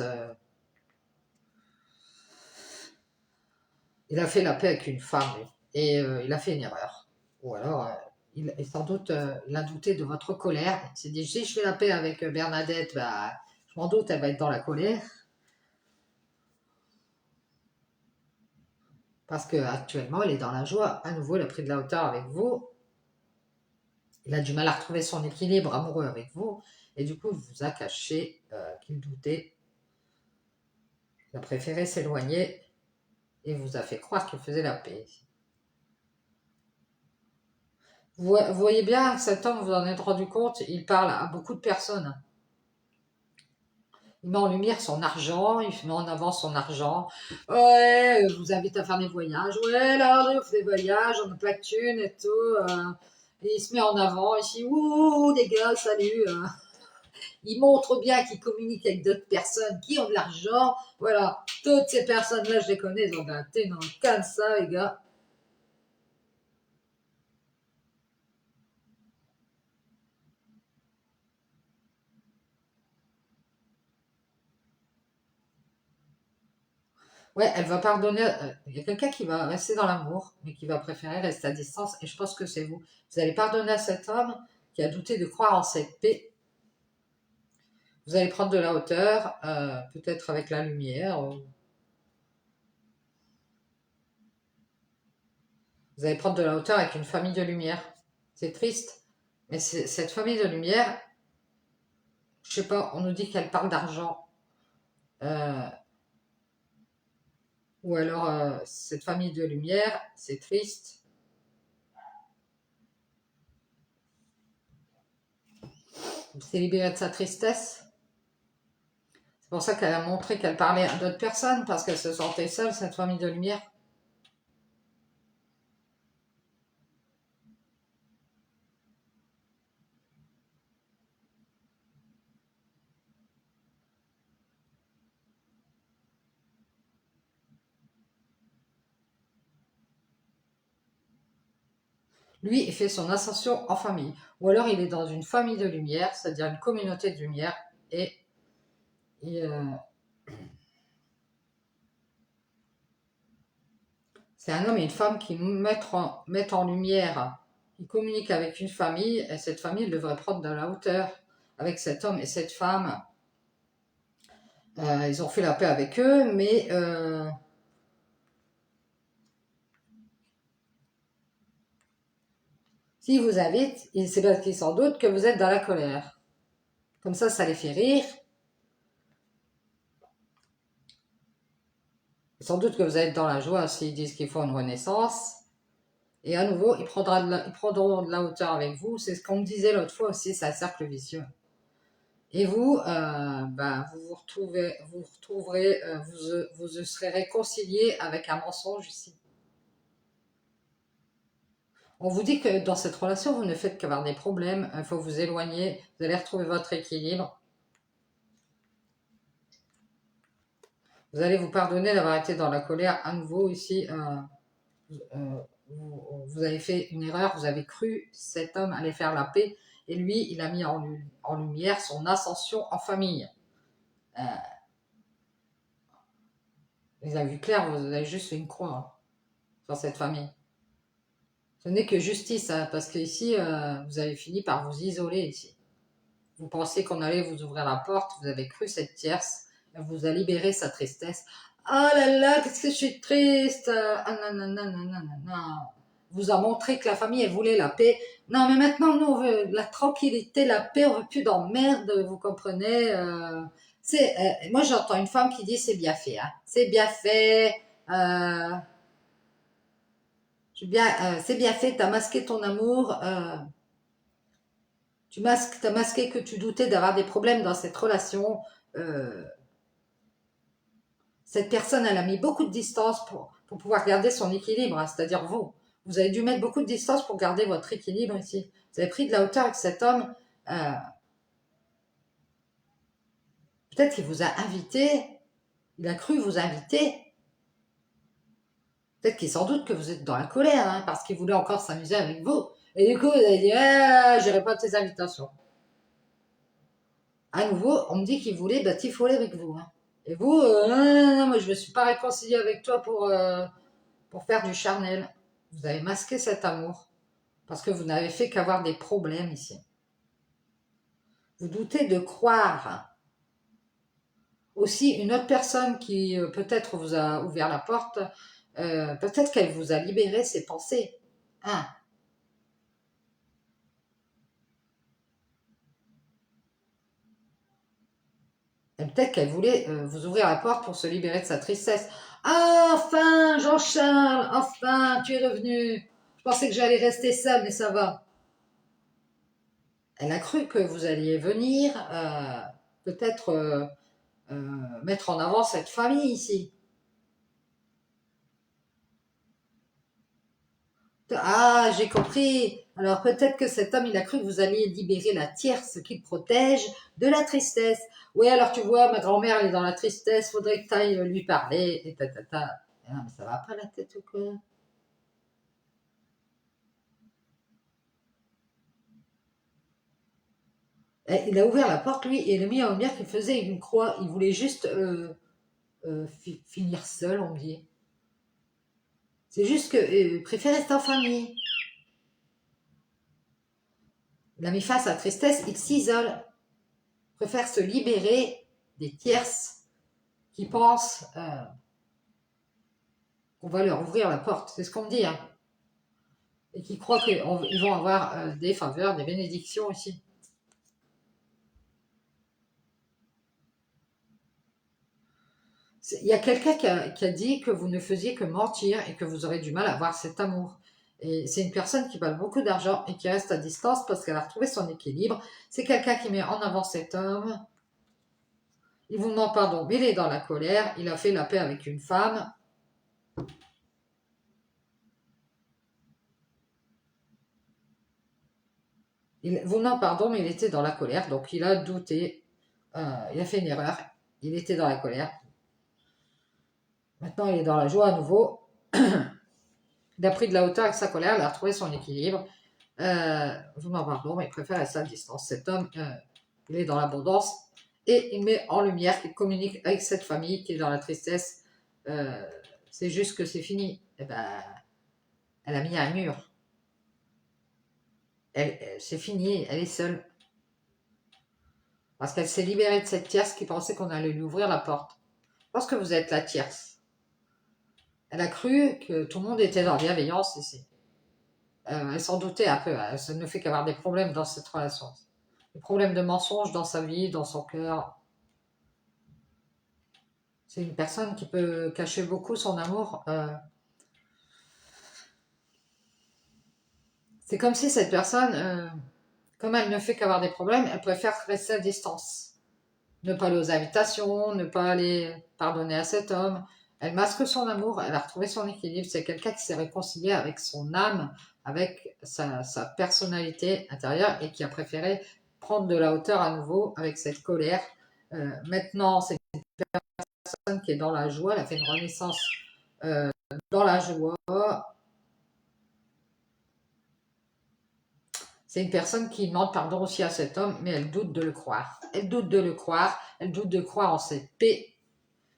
Il a fait la paix avec une femme et il a fait une erreur. Ou alors, sans doute, il a douté de votre colère. Il s'est dit, si je fais la paix avec Bernadette, bah, je m'en doute, elle va être dans la colère. Parce qu'actuellement, il est dans la joie. À nouveau, il a pris de la hauteur avec vous. Il a du mal à retrouver son équilibre amoureux avec vous. Et du coup, il vous a caché qu'il doutait. Il a préféré s'éloigner et vous a fait croire qu'il faisait la paix. Vous voyez bien que cet homme, vous en êtes rendu compte, il parle à beaucoup de personnes. Il met en lumière son argent, il met en avant son argent. Ouais, je vous invite à faire des voyages. Ouais, là, on fait des voyages, on a plein de thunes et tout. Et il se met en avant ici. Ouh, les gars, salut. il montre bien qu'il communique avec d'autres personnes qui ont de l'argent. Voilà, toutes ces personnes-là, je les connais, ils ont un thé dans le canne, ça, les gars. Ouais, elle va pardonner. Il y a quelqu'un qui va rester dans l'amour, mais qui va préférer rester à distance. Et je pense que c'est vous. Vous allez pardonner à cet homme qui a douté de croire en cette paix. Vous allez prendre de la hauteur, peut-être avec la lumière. Vous allez prendre de la hauteur avec une famille de lumière. C'est triste, mais cette famille de lumière, je sais pas, on nous dit qu'elle parle d'argent. Euh, ou alors, cette famille de lumière, c'est triste. C'est libéré de sa tristesse. C'est pour ça qu'elle a montré qu'elle parlait à d'autres personnes, parce qu'elle se sentait seule, cette famille de lumière. Lui, il fait son ascension en famille. Ou alors, il est dans une famille de lumière, c'est-à-dire une communauté de lumière, et c'est un homme et une femme qui mettent en lumière, qui communiquent avec une famille, et cette famille devrait prendre de la hauteur avec cet homme et cette femme. Ils ont fait la paix avec eux, mais s'ils vous invitent, c'est parce qu'ils s'en doutent que vous êtes dans la colère. Comme ça les fait rire. Sans doute que vous êtes dans la joie s'ils disent qu'il faut une renaissance. Et à nouveau, ils prendront de la hauteur avec vous. C'est ce qu'on me disait l'autre fois aussi, c'est un cercle vicieux. Et vous, vous retrouverez, vous serez réconcilié avec un mensonge ici. On vous dit que dans cette relation, vous ne faites qu'avoir des problèmes, il faut vous éloigner, vous allez retrouver votre équilibre. Vous allez vous pardonner d'avoir été dans la colère à nouveau ici. Vous avez fait une erreur, vous avez cru cet homme allait faire la paix, et lui, il a mis en lumière son ascension en famille. Euh, vous avez vu clair, vous avez juste fait une croix sur cette famille. Ce n'est que justice, hein, parce que ici, vous avez fini par vous isoler ici. Vous pensiez qu'on allait vous ouvrir la porte, vous avez cru cette tierce, elle vous a libéré sa tristesse. Ah là là, qu'est-ce que je suis triste. Ah non, non, non, non, non, non, non. Vous a montré que la famille, elle voulait la paix. Non, mais maintenant, nous, on veut la tranquillité, la paix, on veut plus d'emmerde, vous comprenez. Moi, j'entends une femme qui dit c'est bien fait, hein. C'est bien fait. Euh, c'est bien fait, t'as masqué ton amour. T'as masqué que tu doutais d'avoir des problèmes dans cette relation. Euh, cette personne, elle a mis beaucoup de distance pour pouvoir garder son équilibre, hein, c'est-à-dire vous. Vous avez dû mettre beaucoup de distance pour garder votre équilibre ici. Vous avez pris de la hauteur avec cet homme. Euh, Peut-être qu'il vous a invité. Il a cru vous inviter. Peut-être qu'il s'en doute que vous êtes dans la colère, hein, parce qu'il voulait encore s'amuser avec vous. Et du coup, vous avez dit, ah, j'irai pas de tes invitations. À nouveau, on me dit qu'il voulait batifoler avec vous, hein. Et vous, non, non, non, moi je me suis pas réconcilié avec toi pour faire du charnel. Vous avez masqué cet amour parce que vous n'avez fait qu'avoir des problèmes ici. Vous doutez de croire. Aussi, une autre personne qui peut-être vous a ouvert la porte, peut-être qu'elle vous a libéré ses pensées. Hein. Et peut-être qu'elle voulait vous ouvrir la porte pour se libérer de sa tristesse. Ah, enfin, Jean-Charles, enfin, tu es revenu. Je pensais que j'allais rester seule, mais ça va. Elle a cru que vous alliez venir, peut-être mettre en avant cette famille ici. Ah, j'ai compris. Alors peut-être que cet homme, il a cru que vous alliez libérer la tierce qui le protège de la tristesse. Oui, alors tu vois, ma grand-mère, elle est dans la tristesse, faudrait que tu ailles lui parler, et ta, ta, ta. Ah, mais ça va pas la tête ou quoi? Il a ouvert la porte, lui, et il a mis en lumière qu'il faisait une croix. Il voulait juste finir seul, on dit. C'est juste que préfère rester en famille. Il a mis face à la tristesse, il s'isole. Préfère se libérer des tierces qui pensent qu'on va leur ouvrir la porte. C'est ce qu'on me dit, hein. Et qui croient qu'ils vont avoir des faveurs, des bénédictions ici. Il y a quelqu'un qui a dit que vous ne faisiez que mentir et que vous aurez du mal à avoir cet amour. Et c'est une personne qui parle beaucoup d'argent et qui reste à distance parce qu'elle a retrouvé son équilibre. C'est quelqu'un qui met en avant cet homme. Il vous demande pardon, mais il est dans la colère. Il a fait la paix avec une femme. Il vous demande pardon, mais il était dans la colère. Donc il a douté. Il a fait une erreur. Il était dans la colère. Maintenant, il est dans la joie à nouveau. Il a pris de la hauteur avec sa colère. Il a retrouvé son équilibre. Je m'en pardon, mais il préfère rester à distance. Cet homme, il est dans l'abondance et il met en lumière qu'il communique avec cette famille qui est dans la tristesse. Euh, c'est juste que c'est fini. Eh ben, elle a mis un mur. C'est fini, elle est seule. Parce qu'elle s'est libérée de cette tierce qui pensait qu'on allait lui ouvrir la porte. Je pense que vous êtes la tierce. Elle a cru que tout le monde était dans la bienveillance ici. Elle s'en doutait un peu. Ça ne fait qu'avoir des problèmes dans cette relation. Des problèmes de mensonges dans sa vie, dans son cœur. C'est une personne qui peut cacher beaucoup son amour. C'est comme si cette personne, comme elle ne fait qu'avoir des problèmes, elle préfère rester à distance. Ne pas aller aux invitations, ne pas aller pardonner à cet homme. Elle masque son amour, elle a retrouvé son équilibre. C'est quelqu'un qui s'est réconcilié avec son âme, avec sa personnalité intérieure et qui a préféré prendre de la hauteur à nouveau avec cette colère. Maintenant, c'est une personne qui est dans la joie, elle a fait une renaissance dans la joie. C'est une personne qui demande pardon aussi à cet homme, mais elle doute de le croire. Elle doute de le croire, elle doute de croire en cette paix.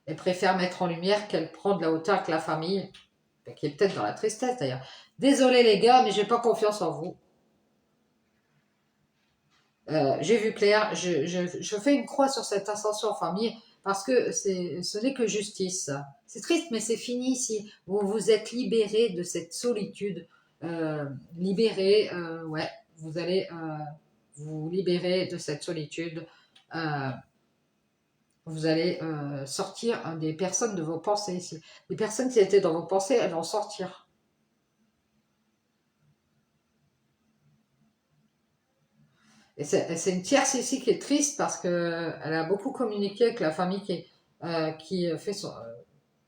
Elle préfère mettre en lumière qu'elle prend de la hauteur avec la famille, qui est peut-être dans la tristesse d'ailleurs. Désolé les gars, mais j'ai pas confiance en vous. J'ai vu clair, je fais une croix sur cette ascension en famille parce que ce n'est que justice. C'est triste, mais c'est fini ici. Vous vous êtes libéré de cette solitude. Libéré, ouais, vous allez vous libérer de cette solitude. Euh, vous allez sortir des personnes de vos pensées ici. Les personnes qui étaient dans vos pensées, elles vont sortir. Et c'est une tierce ici qui est triste parce qu'elle a beaucoup communiqué avec la famille qui fait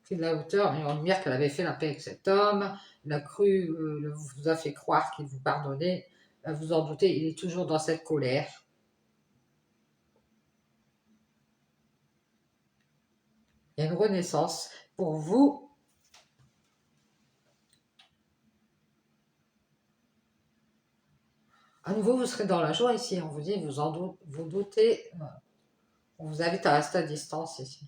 pris de la hauteur et en lumière qu'elle avait fait la paix avec cet homme. Elle a cru, vous a fait croire qu'il vous pardonnait. Vous en doutez, il est toujours dans cette colère. Il y a une renaissance pour vous. À nouveau, vous serez dans la joie ici. On vous dit, vous doutez. On vous invite à rester à distance ici.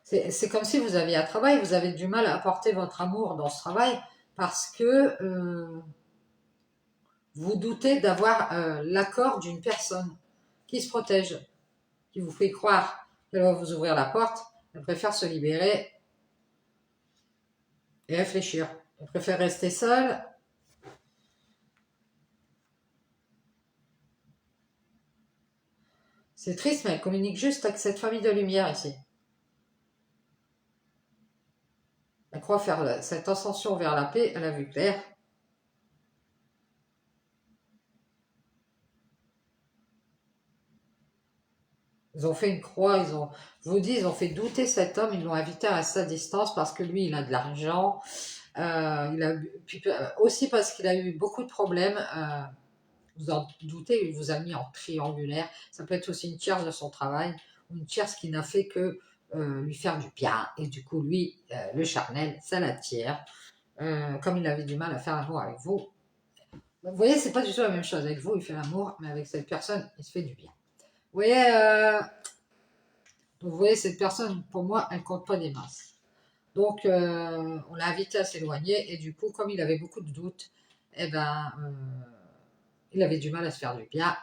C'est comme si vous aviez un travail, vous avez du mal à apporter votre amour dans ce travail parce que vous doutez d'avoir l'accord d'une personne qui se protège, qui vous fait croire qu'elle va vous ouvrir la porte. Elle préfère se libérer et réfléchir. Elle préfère rester seule. C'est triste, mais elle communique juste avec cette famille de lumière ici. Elle croit faire cette ascension vers la paix, elle a vu clair. Ils ont fait une croix, je vous dis, ils ont fait douter cet homme, ils l'ont invité à rester à distance parce que lui, il a de l'argent, puis, aussi parce qu'il a eu beaucoup de problèmes. Vous en doutez, il vous a mis en triangulaire. Ça peut être aussi une tierce de son travail, ou une tierce qui n'a fait que lui faire du bien. Et du coup, lui, le charnel, ça l'attire. Comme il avait du mal à faire l'amour avec vous. Vous voyez, c'est pas du tout la même chose. Avec vous, il fait l'amour, mais avec cette personne, il se fait du bien. Vous voyez cette personne, pour moi, elle compte pas des masses. Donc, on l'a invité à s'éloigner, et du coup, comme il avait beaucoup de doutes, eh ben, il avait du mal à se faire du bien.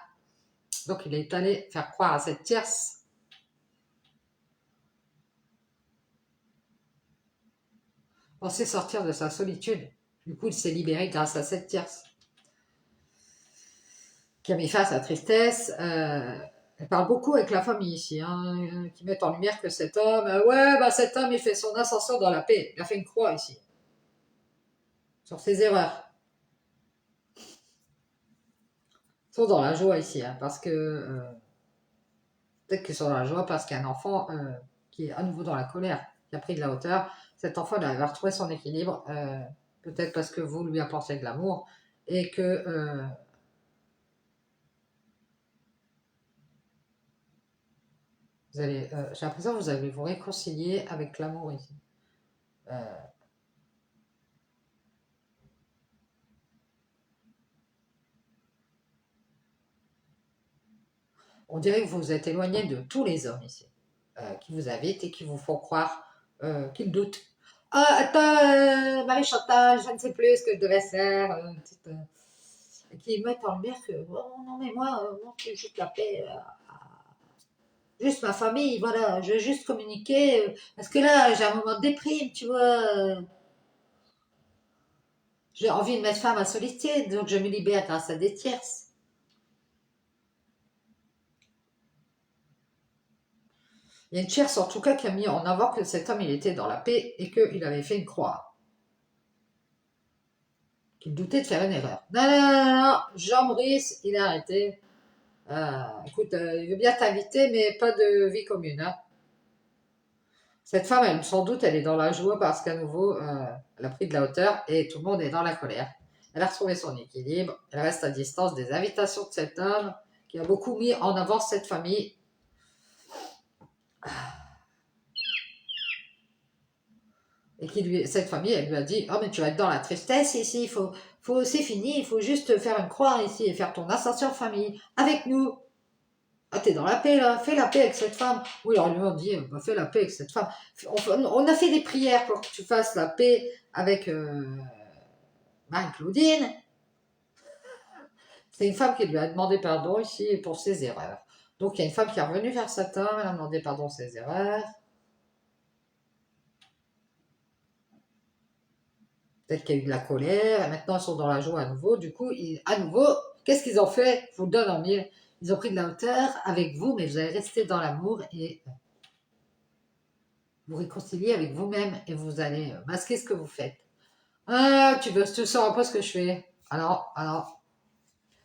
Donc, il est allé faire croire à cette tierce, penser sortir de sa solitude. Du coup, il s'est libéré grâce à cette tierce, qui a mis fin à sa tristesse. Elle parle beaucoup avec la famille ici, hein, qui met en lumière que cet homme, ouais, bah cet homme, il fait son ascension dans la paix. Il a fait une croix ici, sur ses erreurs. Ils sont dans la joie ici, hein, parce que peut-être qu'ils sont dans la joie parce qu'il y a un enfant qui est à nouveau dans la colère, qui a pris de la hauteur. Cet enfant, il va retrouver son équilibre, peut-être parce que vous lui apportez de l'amour et que j'ai l'impression que vous allez vous réconcilier avec l'amour ici. Euh, on dirait que vous vous êtes éloigné de tous les hommes ici, qui vous habitent et qui vous font croire qu'ils doutent. Ah, attends, Marie-Chantal, je ne sais plus ce que je devais faire. Qui mettent en lumière que, oh, non, mais moi, je veux juste la paix, juste ma famille, voilà, je veux juste communiquer. Parce que là, j'ai un moment de déprime, tu vois. J'ai envie de mettre fin à ma solitude, donc je me libère grâce à des tierces. Il y a une tierce, en tout cas, qui a mis en avant que cet homme, il était dans la paix et qu'il avait fait une croix. Qu'il doutait de faire une erreur. Non, non, non, non, Jean-Maurice, il a arrêté. Écoute, il veut bien t'inviter, mais pas de vie commune. Hein. Cette femme, elle, sans doute, elle est dans la joie parce qu'à nouveau, elle a pris de la hauteur et tout le monde est dans la colère. Elle a retrouvé son équilibre. Elle reste à distance des invitations de cet homme qui a beaucoup mis en avant cette famille. Et cette famille, elle lui a dit, oh mais tu vas être dans la tristesse ici, c'est fini, il faut juste faire une croix ici et faire ton ascension famille avec nous. Ah, t'es dans la paix là, fais la paix avec cette femme. Oui, alors lui on dit, bah, fais la paix avec cette femme. On a fait des prières pour que tu fasses la paix avec Marie-Claudine. C'est une femme qui lui a demandé pardon ici pour ses erreurs. Donc il y a une femme qui est revenue vers cet homme, elle a demandé pardon pour ses erreurs. Peut-être qu'il y a eu de la colère, et maintenant ils sont dans la joie à nouveau. Du coup, à nouveau, qu'est-ce qu'ils ont fait? Je vous le donne en mille. Ils ont pris de la hauteur avec vous, mais vous allez rester dans l'amour et vous réconcilier avec vous-même et vous allez masquer ce que vous faites. Ah, tu sens un peu ce que je fais. Alors.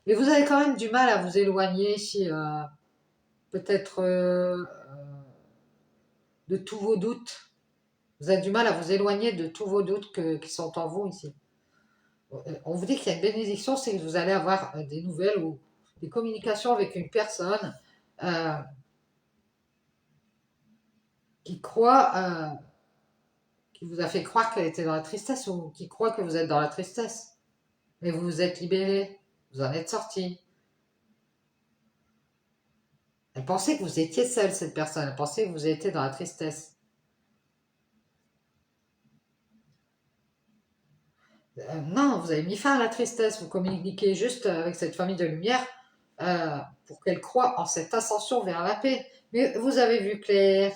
Mais vous avez quand même du mal à vous éloigner si peut-être de tous vos doutes. Vous avez du mal à vous éloigner de tous vos doutes qui sont en vous ici. On vous dit qu'il y a une bénédiction, c'est que vous allez avoir des nouvelles ou des communications avec une personne euh, qui croit, qui vous a fait croire qu'elle était dans la tristesse ou qui croit que vous êtes dans la tristesse. Mais vous vous êtes libéré, vous en êtes sorti. Elle pensait que vous étiez seule, cette personne. Elle pensait que vous étiez dans la tristesse. Non, vous avez mis fin à la tristesse. Vous communiquez juste avec cette famille de lumière pour qu'elle croie en cette ascension vers la paix. Mais vous avez vu clair.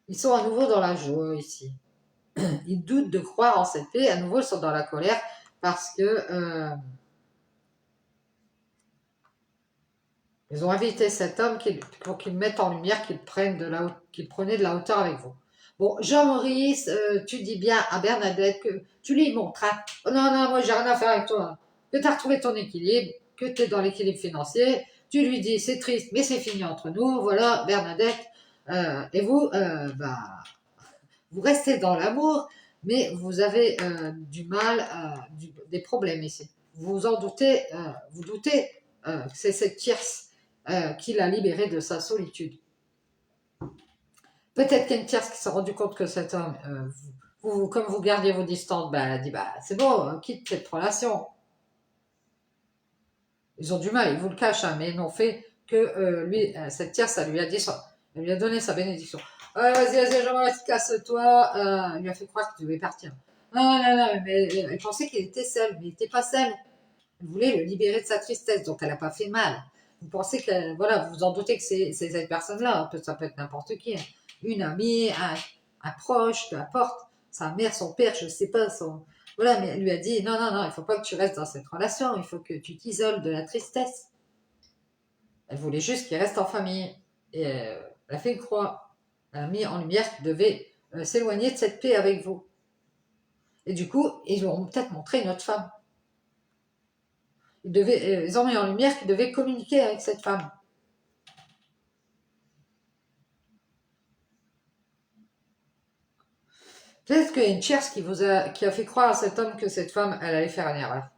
Ils sont à nouveau dans la joie ici. Ils doutent de croire en cette paix. À nouveau, ils sont dans la colère parce que ils ont invité cet homme pour qu'il mette en lumière qu'il prenait de la hauteur avec vous. Bon, Jean-Maurice, tu dis bien à Bernadette que tu lui montres. Hein. Oh non, non, moi j'ai rien à faire avec toi. Hein. Que tu as retrouvé ton équilibre. que tu es dans l'équilibre financier, tu lui dis c'est triste mais c'est fini entre nous, voilà Bernadette, et vous, vous restez dans l'amour, mais vous avez du mal, des problèmes ici. Vous en doutez, vous doutez que c'est cette tierce qui l'a libéré de sa solitude. Peut-être qu'il y a une tierce qui s'est rendu compte que cet homme, comme vous gardiez vos distances, elle a dit c'est bon, quitte cette relation. Ils ont du mal, ils vous le cachent, hein, mais ils n'ont fait que lui, cette tierce, elle lui a dit elle lui a donné sa bénédiction. Vas-y, Jean-Baptiste, casse-toi. Il lui a fait croire qu'il devait partir. Non, mais elle pensait qu'il était seul, mais il n'était pas seul. Elle voulait le libérer de sa tristesse, donc elle n'a pas fait mal. Vous pensez que, voilà, vous vous en doutez que c'est cette personne-là, ça peut être n'importe qui. Hein. Une amie, un proche, peu importe, sa mère, son père, je ne sais pas, voilà, mais elle lui a dit, non, il ne faut pas que tu restes dans cette relation, il faut que tu t'isoles de la tristesse. Elle voulait juste qu'il reste en famille. Et elle a fait une croix. Elle a mis en lumière qu'il devait s'éloigner de cette paix avec vous. Et du coup, ils lui ont peut-être montré une autre femme. Ils ont mis en lumière qu'il devait communiquer avec cette femme. Peut-être qu'il y a une tierce qui a fait croire à cet homme que cette femme, elle allait faire une erreur.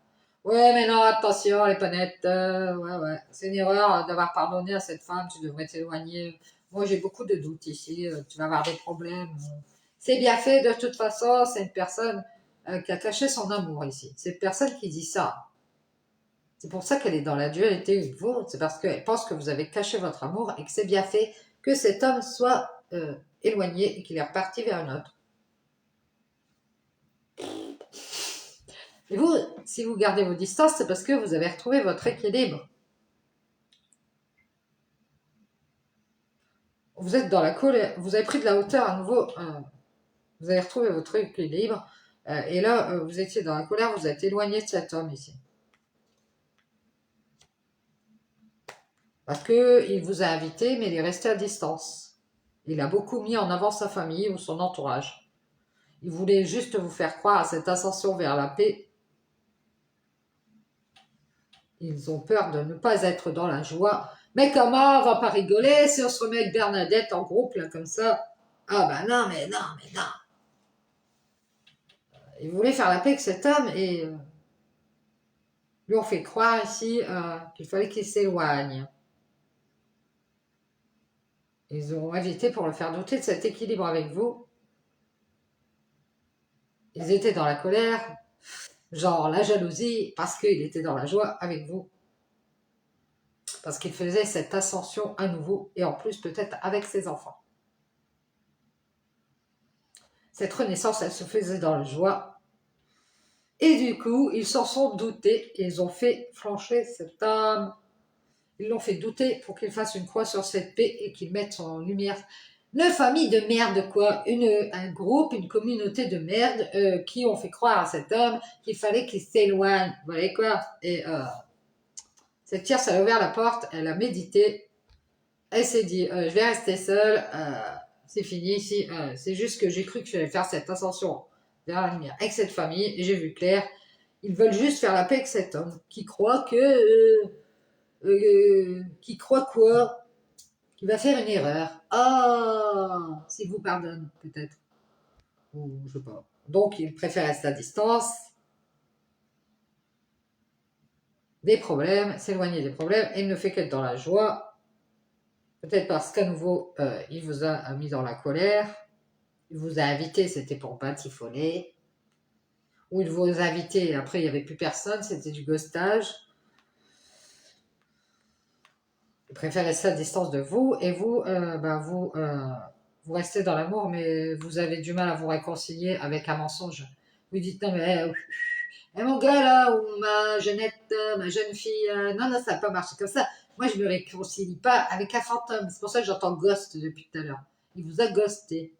Ouais, mais non, attention, elle est pas nette. Ouais. C'est une erreur d'avoir pardonné à cette femme, tu devrais t'éloigner. Moi, j'ai beaucoup de doutes ici, tu vas avoir des problèmes. C'est bien fait, de toute façon, c'est une personne qui a caché son amour ici. C'est une personne qui dit ça. C'est pour ça qu'elle est dans la dualité avec vous, c'est parce qu'elle pense que vous avez caché votre amour et que c'est bien fait que cet homme soit éloigné et qu'il est reparti vers un autre. Et vous, si vous gardez vos distances, c'est parce que vous avez retrouvé votre équilibre. Vous êtes dans la colère, vous avez pris de la hauteur à nouveau, vous avez retrouvé votre équilibre, et là, vous étiez dans la colère, vous êtes éloigné de cet homme ici. Parce qu'il vous a invité, mais il est resté à distance. Il a beaucoup mis en avant sa famille ou son entourage. Il voulait juste vous faire croire à cette ascension vers la paix. Ils ont peur de ne pas être dans la joie. Mais comment, on va pas rigoler si on se remet avec Bernadette en groupe, là, comme ça. Ah non. Ils voulaient faire la paix avec cet homme et lui ont fait croire ici qu'il fallait qu'il s'éloigne. Ils ont invité pour le faire douter de cet équilibre avec vous. Ils étaient dans la colère, genre la jalousie, parce qu'il était dans la joie avec vous. Parce qu'il faisait cette ascension à nouveau, et en plus peut-être avec ses enfants. Cette renaissance, elle se faisait dans la joie. Et du coup, ils s'en sont doutés, et ils ont fait flancher cette âme. Ils l'ont fait douter pour qu'il fasse une croix sur cette paix et qu'il mette en lumière une famille de merde, quoi. Un groupe, une communauté de merde qui ont fait croire à cet homme qu'il fallait qu'il s'éloigne. Vous voyez quoi? Et cette tierce, elle a ouvert la porte, elle a médité. Elle s'est dit, je vais rester seule, c'est fini ici. C'est juste que j'ai cru que j'allais faire cette ascension vers la lumière avec cette famille et j'ai vu clair. Ils veulent juste faire la paix avec cet homme qui croit qui croit quoi? Qui va faire une erreur. Ah, s'il vous pardonne, peut-être. Ou je sais pas. Donc, il préfère rester à distance. Des problèmes, s'éloigner des problèmes, et il ne fait qu'être dans la joie. Peut-être parce qu'à nouveau, il vous a mis dans la colère. Il vous a invité, c'était pour batifoler. Ou il vous a invité, et après il n'y avait plus personne, c'était du ghostage. Il préfère rester à distance de vous, et vous, vous restez dans l'amour, mais vous avez du mal à vous réconcilier avec un mensonge. Vous dites non, mais mon gars là, ou ma jeunette, ma jeune fille, non, ça n'a pas marché comme ça. Moi, je ne me réconcilie pas avec un fantôme. C'est pour ça que j'entends ghost depuis tout à l'heure. Il vous a ghosté.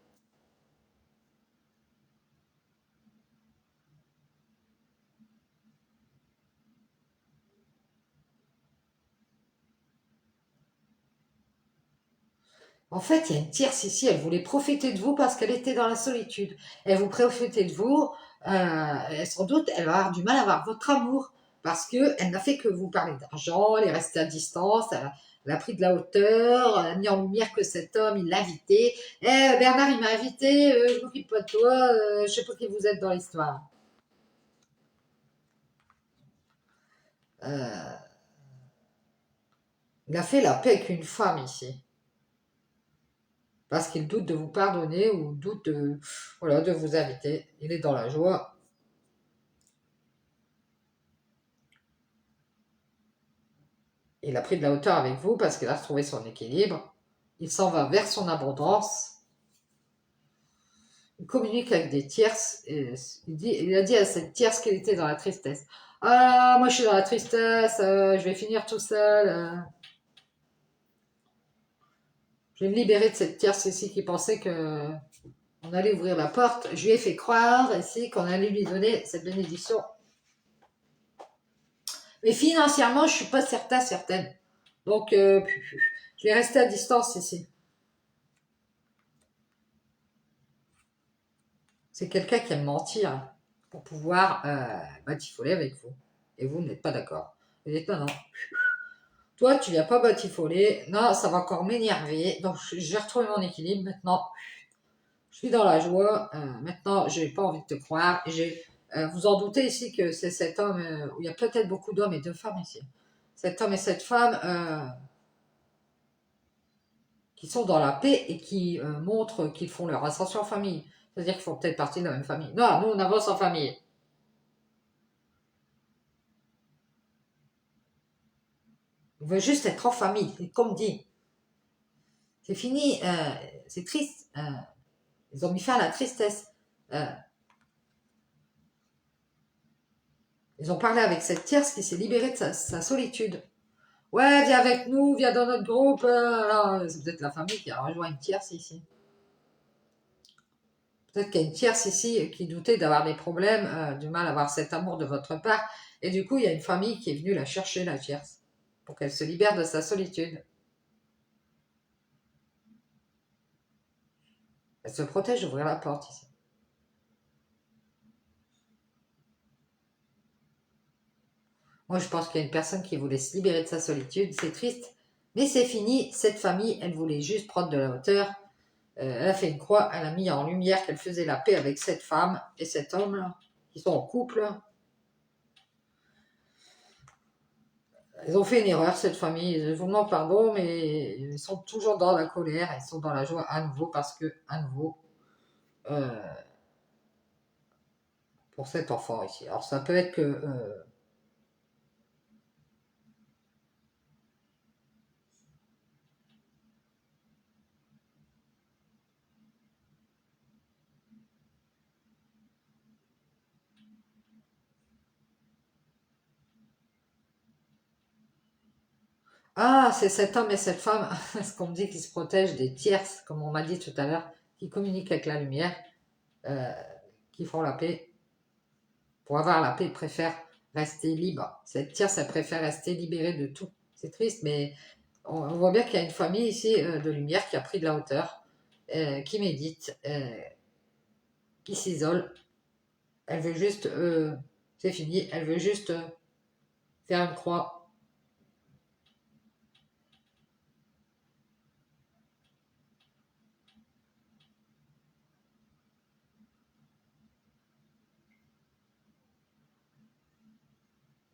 En fait, il y a une tierce ici, elle voulait profiter de vous parce qu'elle était dans la solitude. Elle vous profitait de vous, sans doute, elle va avoir du mal à avoir votre amour. parce qu'elle n'a fait que vous parler d'argent, elle est restée à distance, elle a pris de la hauteur, elle a mis en lumière que cet homme, il l'a invité. Eh, Bernard, il m'a invité, je m'occupe pas de toi, je sais pas qui vous êtes dans l'histoire. Euh, il a fait la paix avec une femme ici. Parce qu'il doute de vous pardonner ou doute de, voilà, de vous inviter. Il est dans la joie. Il a pris de la hauteur avec vous parce qu'il a retrouvé son équilibre. Il s'en va vers son abondance. Il communique avec des tierces. Et il a dit à cette tierce qu'il était dans la tristesse. Ah, moi je suis dans la tristesse, je vais finir tout seul. Je vais me libérer de cette tierce ici qui pensait que on allait ouvrir la porte. Je lui ai fait croire ici qu'on allait lui donner cette bénédiction. Mais financièrement, je suis pas certaine. Donc, je vais rester à distance ici. C'est quelqu'un qui aime mentir pour pouvoir batifoler avec vous. Et vous n'êtes pas d'accord. Vous dites non, non. Toi, tu viens pas batifoler. Non, ça va encore m'énerver. Donc, j'ai retrouvé mon équilibre. Maintenant, je suis dans la joie. Maintenant, j'ai pas envie de te croire. Vous en doutez ici que c'est cet homme, où il y a peut-être beaucoup d'hommes et de femmes ici. Cet homme et cette femme qui sont dans la paix et qui montrent qu'ils font leur ascension en famille. C'est-à-dire qu'ils font peut-être partie de la même famille. Non, nous, on avance en famille. On veut juste être en famille. Et comme dit, c'est fini, c'est triste. Ils ont mis fin à la tristesse. Euh, ils ont parlé avec cette tierce qui s'est libérée de sa solitude. Ouais, viens avec nous, viens dans notre groupe. C'est peut-être la famille qui a rejoint une tierce ici. Peut-être qu'il y a une tierce ici qui doutait d'avoir des problèmes, du mal à avoir cet amour de votre part. Et du coup, il y a une famille qui est venue la chercher, la tierce, pour qu'elle se libère de sa solitude. Elle se protège d'ouvrir la porte ici. Moi, je pense qu'il y a une personne qui voulait se libérer de sa solitude. C'est triste, mais c'est fini. Cette famille, elle voulait juste prendre de la hauteur. Elle a fait une croix, elle a mis en lumière qu'elle faisait la paix avec cette femme et cet homme qui sont en couple. Ils ont fait une erreur, cette famille. Je vous demande pardon, mais ils sont toujours dans la colère. Ils sont dans la joie à nouveau parce que, à nouveau, euh, pour cet enfant ici. Alors, ça peut être que ah, c'est cet homme et cette femme, ce qu'on me dit, qui se protègent des tierces, comme on m'a dit tout à l'heure, qui communiquent avec la lumière, euh, qui font la paix. Pour avoir la paix, ils préfèrent rester libre. Cette tierce, elle préfère rester libérée de tout. C'est triste, mais on voit bien qu'il y a une famille ici de lumière qui a pris de la hauteur, qui médite, qui s'isole. Elle veut juste, c'est fini, elle veut juste faire une croix.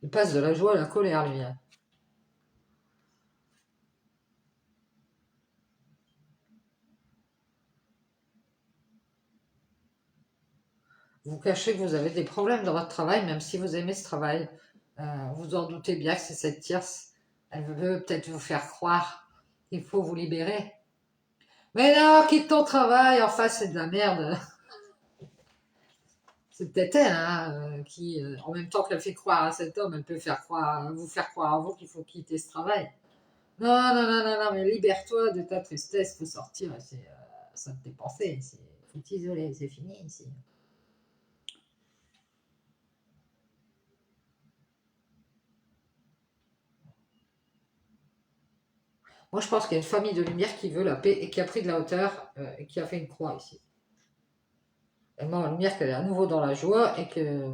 Il passe de la joie à la colère, lui, hein. Vous cachez que vous avez des problèmes dans votre travail, même si vous aimez ce travail. Vous en doutez bien que c'est cette tierce. Elle veut peut-être vous faire croire qu'il faut vous libérer. Mais non, quitte ton travail, enfin c'est de la merde. C'est peut-être elle qui, en même temps qu'elle fait croire à cet homme, elle peut vous faire croire à vous qu'il faut quitter ce travail. Non, non, non, non, non, mais libère-toi de ta tristesse, faut sortir, ça de tes pensées, faut t'isoler, c'est fini ici. Moi, je pense qu'il y a une famille de lumière qui veut la paix et qui a pris de la hauteur et qui a fait une croix ici. Elle met en lumière qu'elle est à nouveau dans la joie et que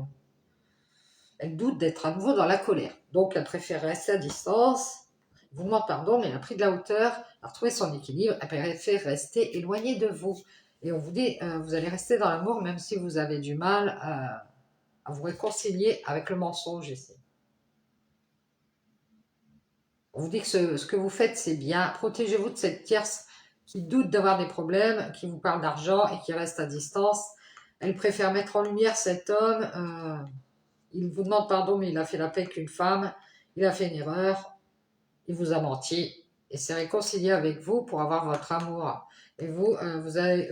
Elle doute d'être à nouveau dans la colère. Donc, elle préfère rester à distance. Elle vous demande pardon, mais elle a pris de la hauteur, elle a retrouvé son équilibre. Elle préfère rester éloignée de vous. Et on vous dit, vous allez rester dans l'amour, même si vous avez du mal à vous réconcilier avec le mensonge ici. On vous dit que ce que vous faites, c'est bien. Protégez-vous de cette tierce qui doute d'avoir des problèmes, qui vous parle d'argent et qui reste à distance. Elle préfère mettre en lumière cet homme. Il vous demande pardon, mais il a fait la paix qu'une femme. Il a fait une erreur. Il vous a menti. Et s'est réconcilié avec vous pour avoir votre amour. Et vous, vous allez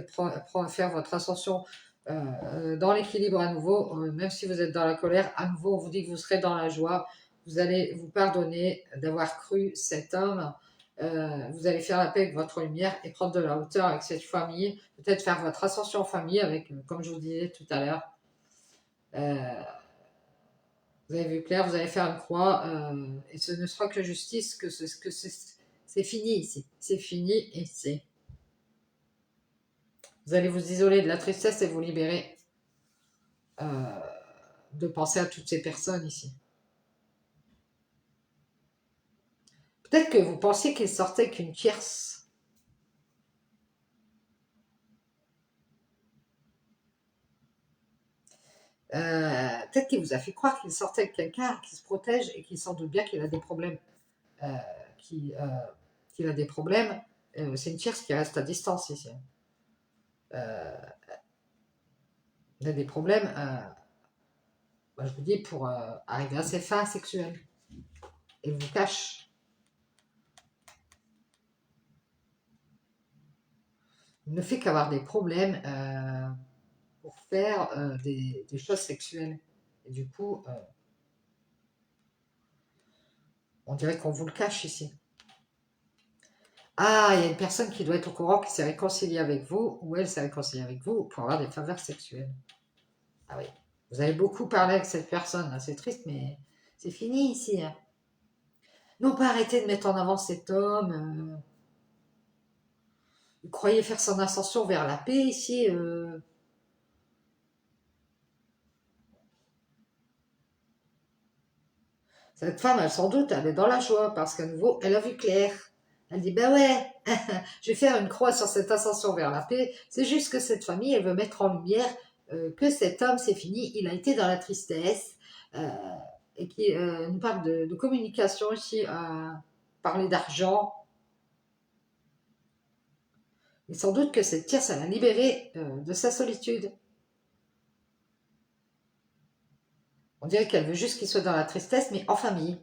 faire votre ascension dans l'équilibre à nouveau. Même si vous êtes dans la colère, à nouveau, on vous dit que vous serez dans la joie. Vous allez vous pardonner d'avoir cru cet homme. Vous allez faire la paix avec votre lumière et prendre de la hauteur avec cette famille. Peut-être faire votre ascension en famille avec, comme je vous disais tout à l'heure. Vous avez vu clair, vous allez faire une croix et ce ne sera que justice, c'est fini ici. C'est fini et c'est. Vous allez vous isoler de la tristesse et vous libérer de penser à toutes ces personnes ici. Peut-être que vous pensiez qu'il sortait qu'une tierce. Peut-être qu'il vous a fait croire qu'il sortait avec quelqu'un qui se protège et qui s'en doute bien qu'il a des problèmes. Euh, qu'il a des problèmes. C'est une tierce qui reste à distance ici. Il a des problèmes, je vous dis, pour arriver à ses fins sexuelles. Il vous cache. Il ne fait qu'avoir des problèmes pour faire des choses sexuelles. Et du coup, on dirait qu'on vous le cache ici. Ah, il y a une personne qui doit être au courant qui s'est réconciliée avec vous, ou elle s'est réconciliée avec vous pour avoir des faveurs sexuelles. Ah oui. Vous avez beaucoup parlé avec cette personne, hein. C'est triste, mais c'est fini ici. Hein. Non, pas arrêter de mettre en avant cet homme. Vous croyez faire son ascension vers la paix ici Cette femme, elle sans doute, elle est dans la joie parce qu'à nouveau, elle a vu clair. Elle dit, ben ouais, je vais faire une croix sur cette ascension vers la paix. C'est juste que cette famille, elle veut mettre en lumière que cet homme, c'est fini, il a été dans la tristesse. Et qui nous parle de communication ici, parler d'argent. Et sans doute que cette tierce, elle a libéré de sa solitude. On dirait qu'elle veut juste qu'il soit dans la tristesse, mais en famille.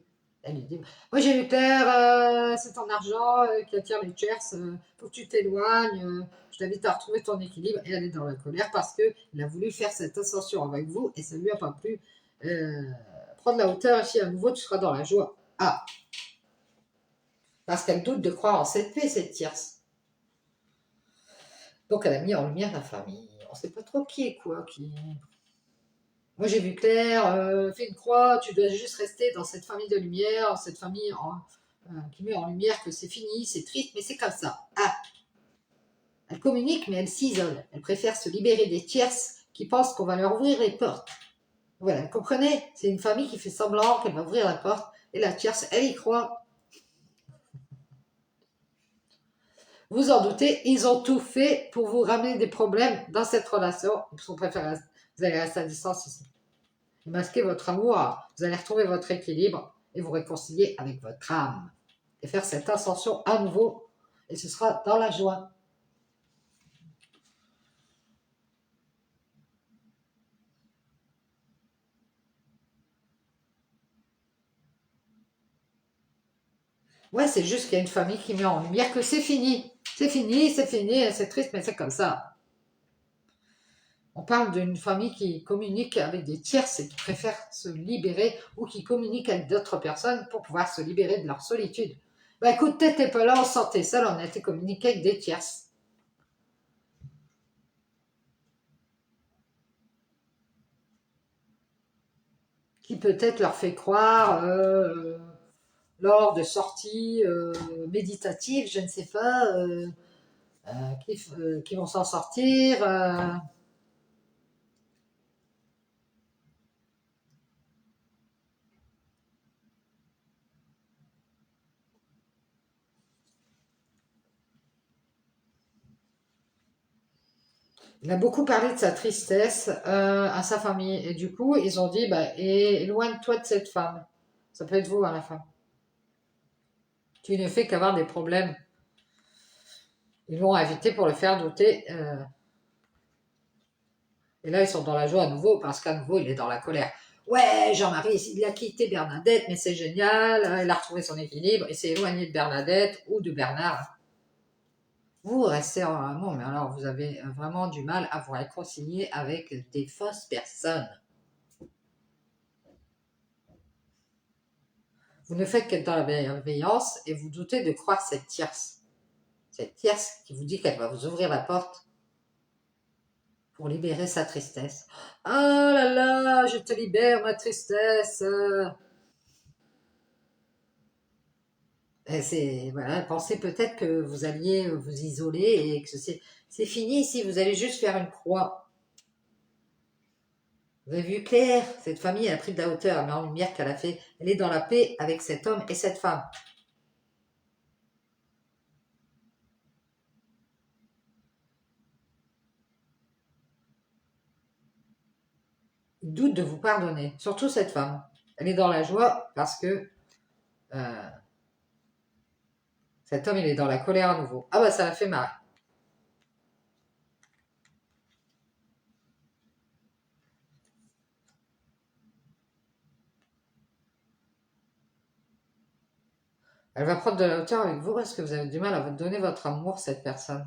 Elle lui dit, moi j'ai eu peur, c'est ton argent qui attire les tierces, faut que tu t'éloignes, je t'invite à retrouver ton équilibre. Et elle est dans la colère parce qu'il a voulu faire cette ascension avec vous et ça ne lui a pas plu. Prendre la hauteur ici à nouveau, tu seras dans la joie. Ah, parce qu'elle doute de croire en cette paix, cette tierce. Donc elle a mis en lumière la famille. On ne sait pas trop qui est quoi, qui... Moi, j'ai vu clair, fais une croix, tu dois juste rester dans cette famille de lumière, cette famille qui met en lumière que c'est fini, c'est triste, mais c'est comme ça. Ah, elle communique, mais elle s'isole. Elle préfère se libérer des tierces qui pensent qu'on va leur ouvrir les portes. Voilà, comprenez? C'est une famille qui fait semblant qu'elle va ouvrir la porte, et la tierce, elle y croit. Vous en doutez, ils ont tout fait pour vous ramener des problèmes dans cette relation. Vous allez rester à distance ici. Masquez votre amour, vous allez retrouver votre équilibre et vous réconcilier avec votre âme. Et faire cette ascension à nouveau, et ce sera dans la joie. Ouais, c'est juste qu'il y a une famille qui met en lumière que c'est fini. C'est fini, c'est triste, mais c'est comme ça. On parle d'une famille qui communique avec des tierces et qui préfère se libérer ou qui communique avec d'autres personnes pour pouvoir se libérer de leur solitude. Bah écoute, t'étais pas là, on sortait seul, on a été communiqué avec des tierces. Qui peut-être leur fait croire lors de sorties méditatives, je ne sais pas, qui vont s'en sortir. Il a beaucoup parlé de sa tristesse à sa famille. Et du coup, ils ont dit, bah, éloigne-toi de cette femme. Ça peut être vous, hein, la femme. Tu ne fais qu'avoir des problèmes. Ils l'ont invité pour le faire douter. Et là, ils sont dans la joie à nouveau, parce qu'à nouveau, il est dans la colère. Ouais, Jean-Marie, il a quitté Bernadette, mais c'est génial. Il a retrouvé son équilibre. Il s'est éloigné de Bernadette ou de Bernard. Vous restez en amour, mais alors vous avez vraiment du mal à vous réconcilier avec des fausses personnes. Vous ne faites qu'être dans la bienveillance et vous doutez de croire cette tierce. Cette tierce qui vous dit qu'elle va vous ouvrir la porte pour libérer sa tristesse. Oh là là, je te libère ma tristesse. Voilà, pensez peut-être que vous alliez vous isoler et que c'est fini ici, vous allez juste faire une croix. Vous avez vu Claire, cette famille elle a pris de la hauteur, elle met en lumière qu'elle a fait, elle est dans la paix avec cet homme et cette femme. Ils doutent de vous pardonner, surtout cette femme. Elle est dans la joie parce que euh, cet homme il est dans la colère à nouveau. Ah bah ça la fait marrer. Elle va prendre de la hauteur avec vous parce que vous avez du mal à vous donner votre amour, cette personne.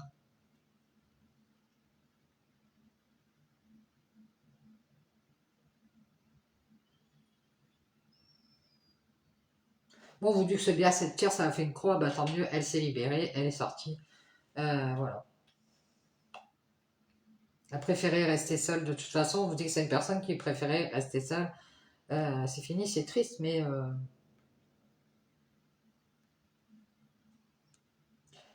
Bon, vous dites que c'est bien cette tire, ça a fait une croix, bah tant mieux, elle s'est libérée, elle est sortie. Voilà. Elle préférait rester seule de toute façon. On vous dit que c'est une personne qui préférait rester seule. C'est fini, c'est triste, mais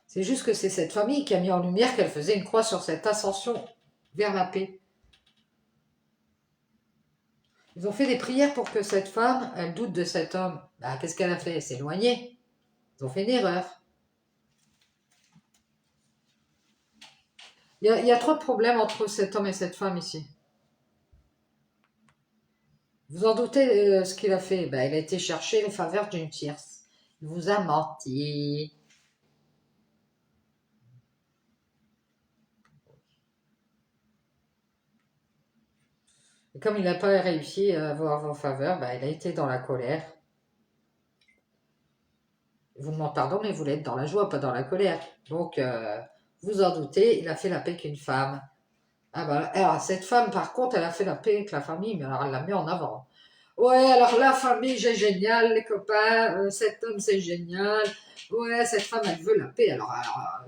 c'est juste que c'est cette famille qui a mis en lumière qu'elle faisait une croix sur cette ascension vers la paix. Ils ont fait des prières pour que cette femme, elle doute de cet homme. Bah, qu'est-ce qu'elle a fait? Elle s'est éloignée. Ils ont fait une erreur. Il y a trop de problèmes entre cet homme et cette femme ici. Vous en doutez ce qu'il a fait? Bah, il a été chercher les faveurs d'une tierce. Il vous a menti. Et comme il n'a pas réussi à avoir vos faveurs, bah, il a été dans la colère. Il vous demande pardon, mais vous l'êtes dans la joie, pas dans la colère. Donc, vous en doutez, il a fait la paix qu'une femme. Ah bah, alors, cette femme, par contre, elle a fait la paix avec la famille, mais alors elle la met en avant. Ouais, alors la famille, c'est génial, les copains, cet homme, c'est génial. Ouais, cette femme, elle veut la paix. Alors,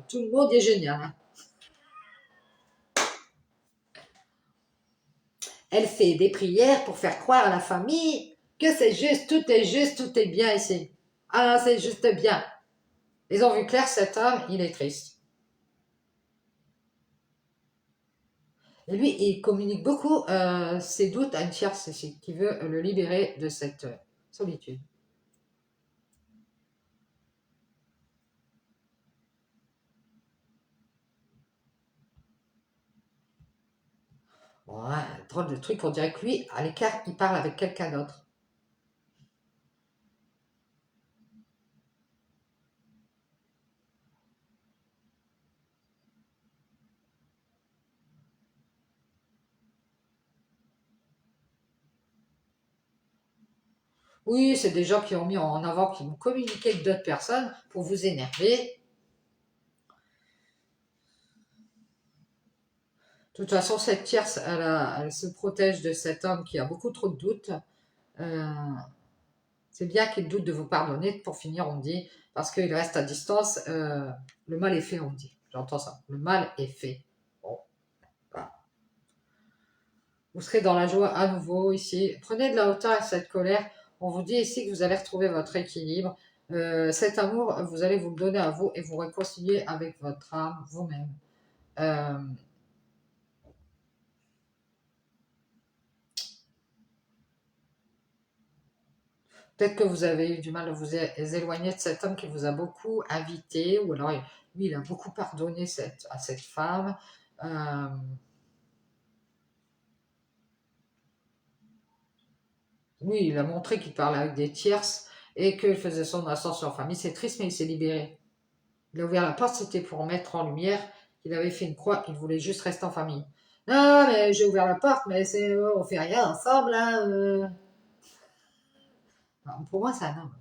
tout le monde est génial, hein. Elle fait des prières pour faire croire à la famille que c'est juste, tout est bien ici. Ah, c'est juste bien. Ils ont vu clair, cet homme, il est triste. Et lui, il communique beaucoup ses doutes à une tierce qui veut le libérer de cette solitude. Ouais, drôle de truc, on dirait que lui, à l'écart, il parle avec quelqu'un d'autre. Oui, c'est des gens qui ont mis en avant, qui vont communiquer avec d'autres personnes pour vous énerver. De toute façon, cette tierce, elle se protège de cet homme qui a beaucoup trop de doutes. Euh, c'est bien qu'il doute de vous pardonner. Pour finir, on dit, parce qu'il reste à distance, le mal est fait, on dit. J'entends ça. Le mal est fait. Bon, voilà. Vous serez dans la joie à nouveau ici. Prenez de la hauteur à cette colère. On vous dit ici que vous allez retrouver votre équilibre. Cet amour, vous allez vous le donner à vous et vous réconcilier avec votre âme, vous-même. Euh, Peut-être que vous avez eu du mal à vous éloigner de cet homme qui vous a beaucoup invité, ou alors lui, il a beaucoup pardonné à cette femme. Euh, Oui, il a montré qu'il parlait avec des tierces et qu'il faisait son ascension en famille. C'est triste, mais il s'est libéré. Il a ouvert la porte, c'était pour mettre en lumière qu'il avait fait une croix, qu'il voulait juste rester en famille. Non, mais j'ai ouvert la porte, mais c'est, on fait rien ensemble, là. Non, pour moi, c'est un homme.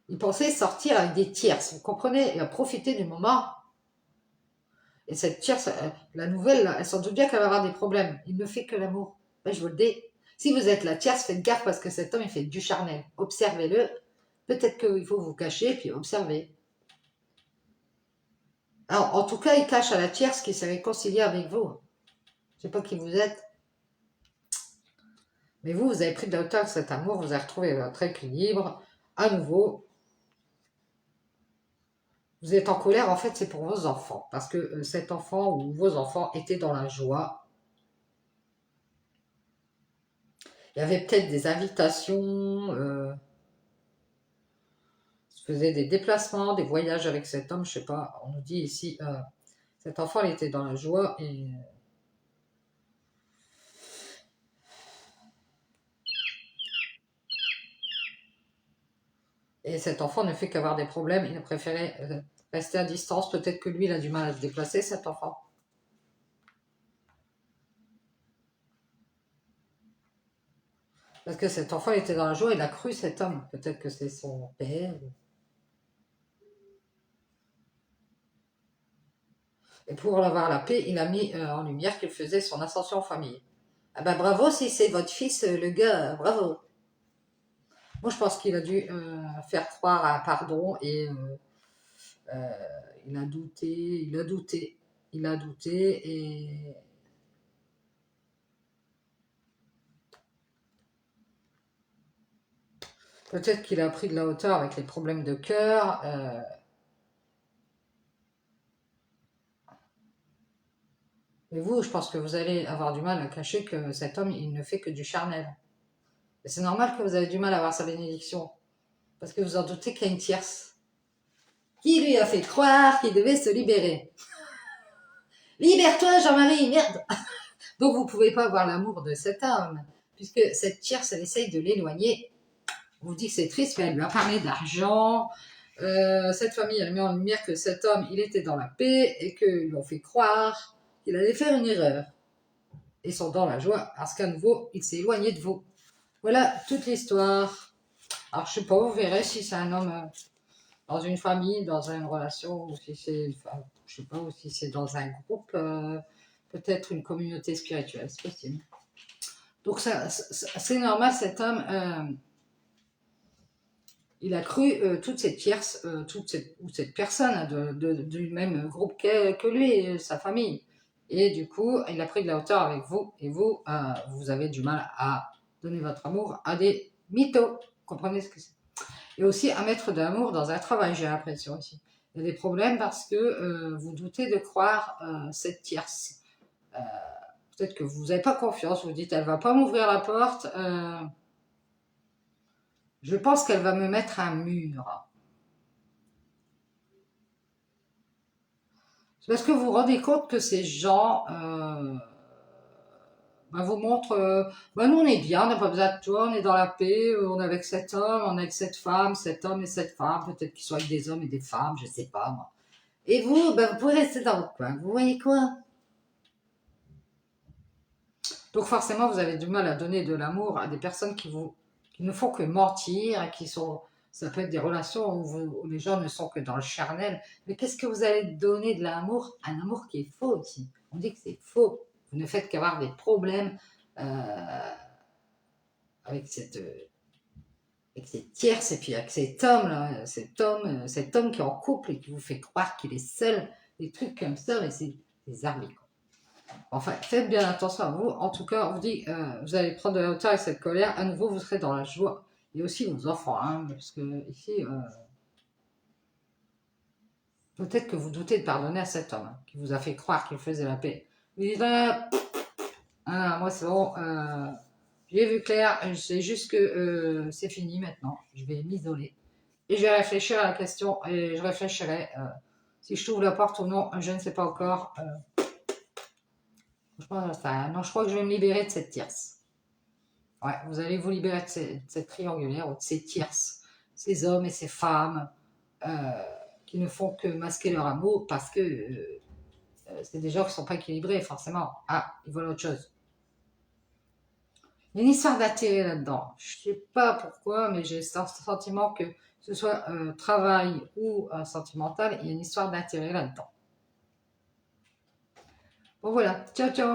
Il pensait sortir avec des tierces, vous comprenez? Il a profité du moment. Et cette tierce, la nouvelle, elle s'en doute bien qu'elle va avoir des problèmes. Il ne fait que l'amour. Ben, je vous le dis. Si vous êtes la tierce, faites gaffe parce que cet homme, il fait du charnel. Observez-le. Peut-être qu'il faut vous cacher, puis observer. Alors, en tout cas, il cache à la tierce qu'il s'est réconcilié avec vous. Je ne sais pas qui vous êtes. Mais vous, vous avez pris de la hauteur de cet amour, vous avez retrouvé votre équilibre. À nouveau, vous êtes en colère, en fait, c'est pour vos enfants. Parce que cet enfant ou vos enfants étaient dans la joie. Il y avait peut-être des invitations, faisait des déplacements, des voyages avec cet homme, je sais pas, on nous dit ici, cet enfant il était dans la joie et cet enfant ne fait qu'avoir des problèmes, il a préféré rester à distance, peut-être que lui il a du mal à se déplacer cet enfant. Parce que cet enfant il était dans la joie, il a cru cet homme, peut-être que c'est son père. Et pour avoir la paix, il a mis en lumière qu'il faisait son ascension en famille. Ah ben bravo si c'est votre fils, le gars, bravo. Moi je pense qu'il a dû faire croire à un pardon et il a douté, il a douté, il a douté et peut-être qu'il a pris de la hauteur avec les problèmes de cœur. Mais vous, je pense que vous allez avoir du mal à cacher que cet homme, il ne fait que du charnel. Et c'est normal que vous avez du mal à avoir sa bénédiction. Parce que vous en doutez qu'il y a une tierce. Qui lui a fait croire qu'il devait se libérer. Libère-toi, Jean-Marie, merde. Donc vous ne pouvez pas avoir l'amour de cet homme. Puisque cette tierce, elle essaye de l'éloigner. On vous dit que c'est triste, mais elle lui a parlé d'argent. Cette famille, elle met en lumière que cet homme, il était dans la paix et qu'ils lui ont fait croire qu'il allait faire une erreur. Ils sont dans la joie parce qu'à nouveau, il s'est éloigné de vous. Voilà toute l'histoire. Alors, je sais pas, vous verrez si c'est un homme dans une famille, dans une relation, ou si c'est, enfin, je sais pas, ou si c'est dans un groupe, peut-être une communauté spirituelle, c'est possible. Donc, c'est normal, cet homme, il a cru toute cette tierce, cette personne hein, du même groupe que lui, sa famille. Et du coup, il a pris de la hauteur avec vous. Et vous, vous avez du mal à donner votre amour à des mythos. Vous comprenez ce que c'est? Et aussi à mettre de l'amour dans un travail, j'ai l'impression aussi. Il y a des problèmes parce que vous doutez de croire cette tierce. Peut-être que vous n'avez pas confiance. Vous dites, elle va pas m'ouvrir la porte. Je pense qu'elle va me mettre un mur. C'est parce que vous vous rendez compte que ces gens vous montrent nous on est bien, on n'a pas besoin de toi, on est dans la paix, on est avec cet homme, on est avec cette femme, cet homme et cette femme, peut-être qu'ils soient avec des hommes et des femmes, je sais pas moi. Et vous, vous pouvez rester dans votre coin, vous voyez quoi? Donc forcément, vous avez du mal à donner de l'amour à des personnes qui ne font que mentir, qui sont, ça peut être des relations où les gens ne sont que dans le charnel. Mais qu'est-ce que vous allez donner de l'amour? Un amour qui est faux aussi. On dit que c'est faux. Vous ne faites qu'avoir des problèmes avec cette tierce et puis avec cet homme là, cet homme qui est en couple et qui vous fait croire qu'il est seul, des trucs comme ça, mais c'est des arbitres. Enfin, faites bien attention à vous. En tout cas, on vous dit, vous allez prendre de la hauteur avec cette colère. À nouveau, vous serez dans la joie. Et aussi vos enfants, hein, parce que ici, peut-être que vous doutez de pardonner à cet homme hein, qui vous a fait croire qu'il faisait la paix. Vous dites, moi c'est bon, j'ai vu clair, c'est juste que c'est fini maintenant. Je vais m'isoler. Et je vais réfléchir à la question et je réfléchirai si je trouve la porte ou non, je ne sais pas encore. Franchement, non, je crois que je vais me libérer de cette tierce. Ouais, vous allez vous libérer de cette triangulaire ou de ces tierces, ces hommes et ces femmes qui ne font que masquer leur amour parce que c'est des gens qui ne sont pas équilibrés, forcément. Ah, ils veulent autre chose. Il y a une histoire d'attirer là-dedans. Je ne sais pas pourquoi, mais j'ai ce sentiment que ce soit travail ou sentimental, il y a une histoire d'intérêt là-dedans. Bon voilà, ciao ciao.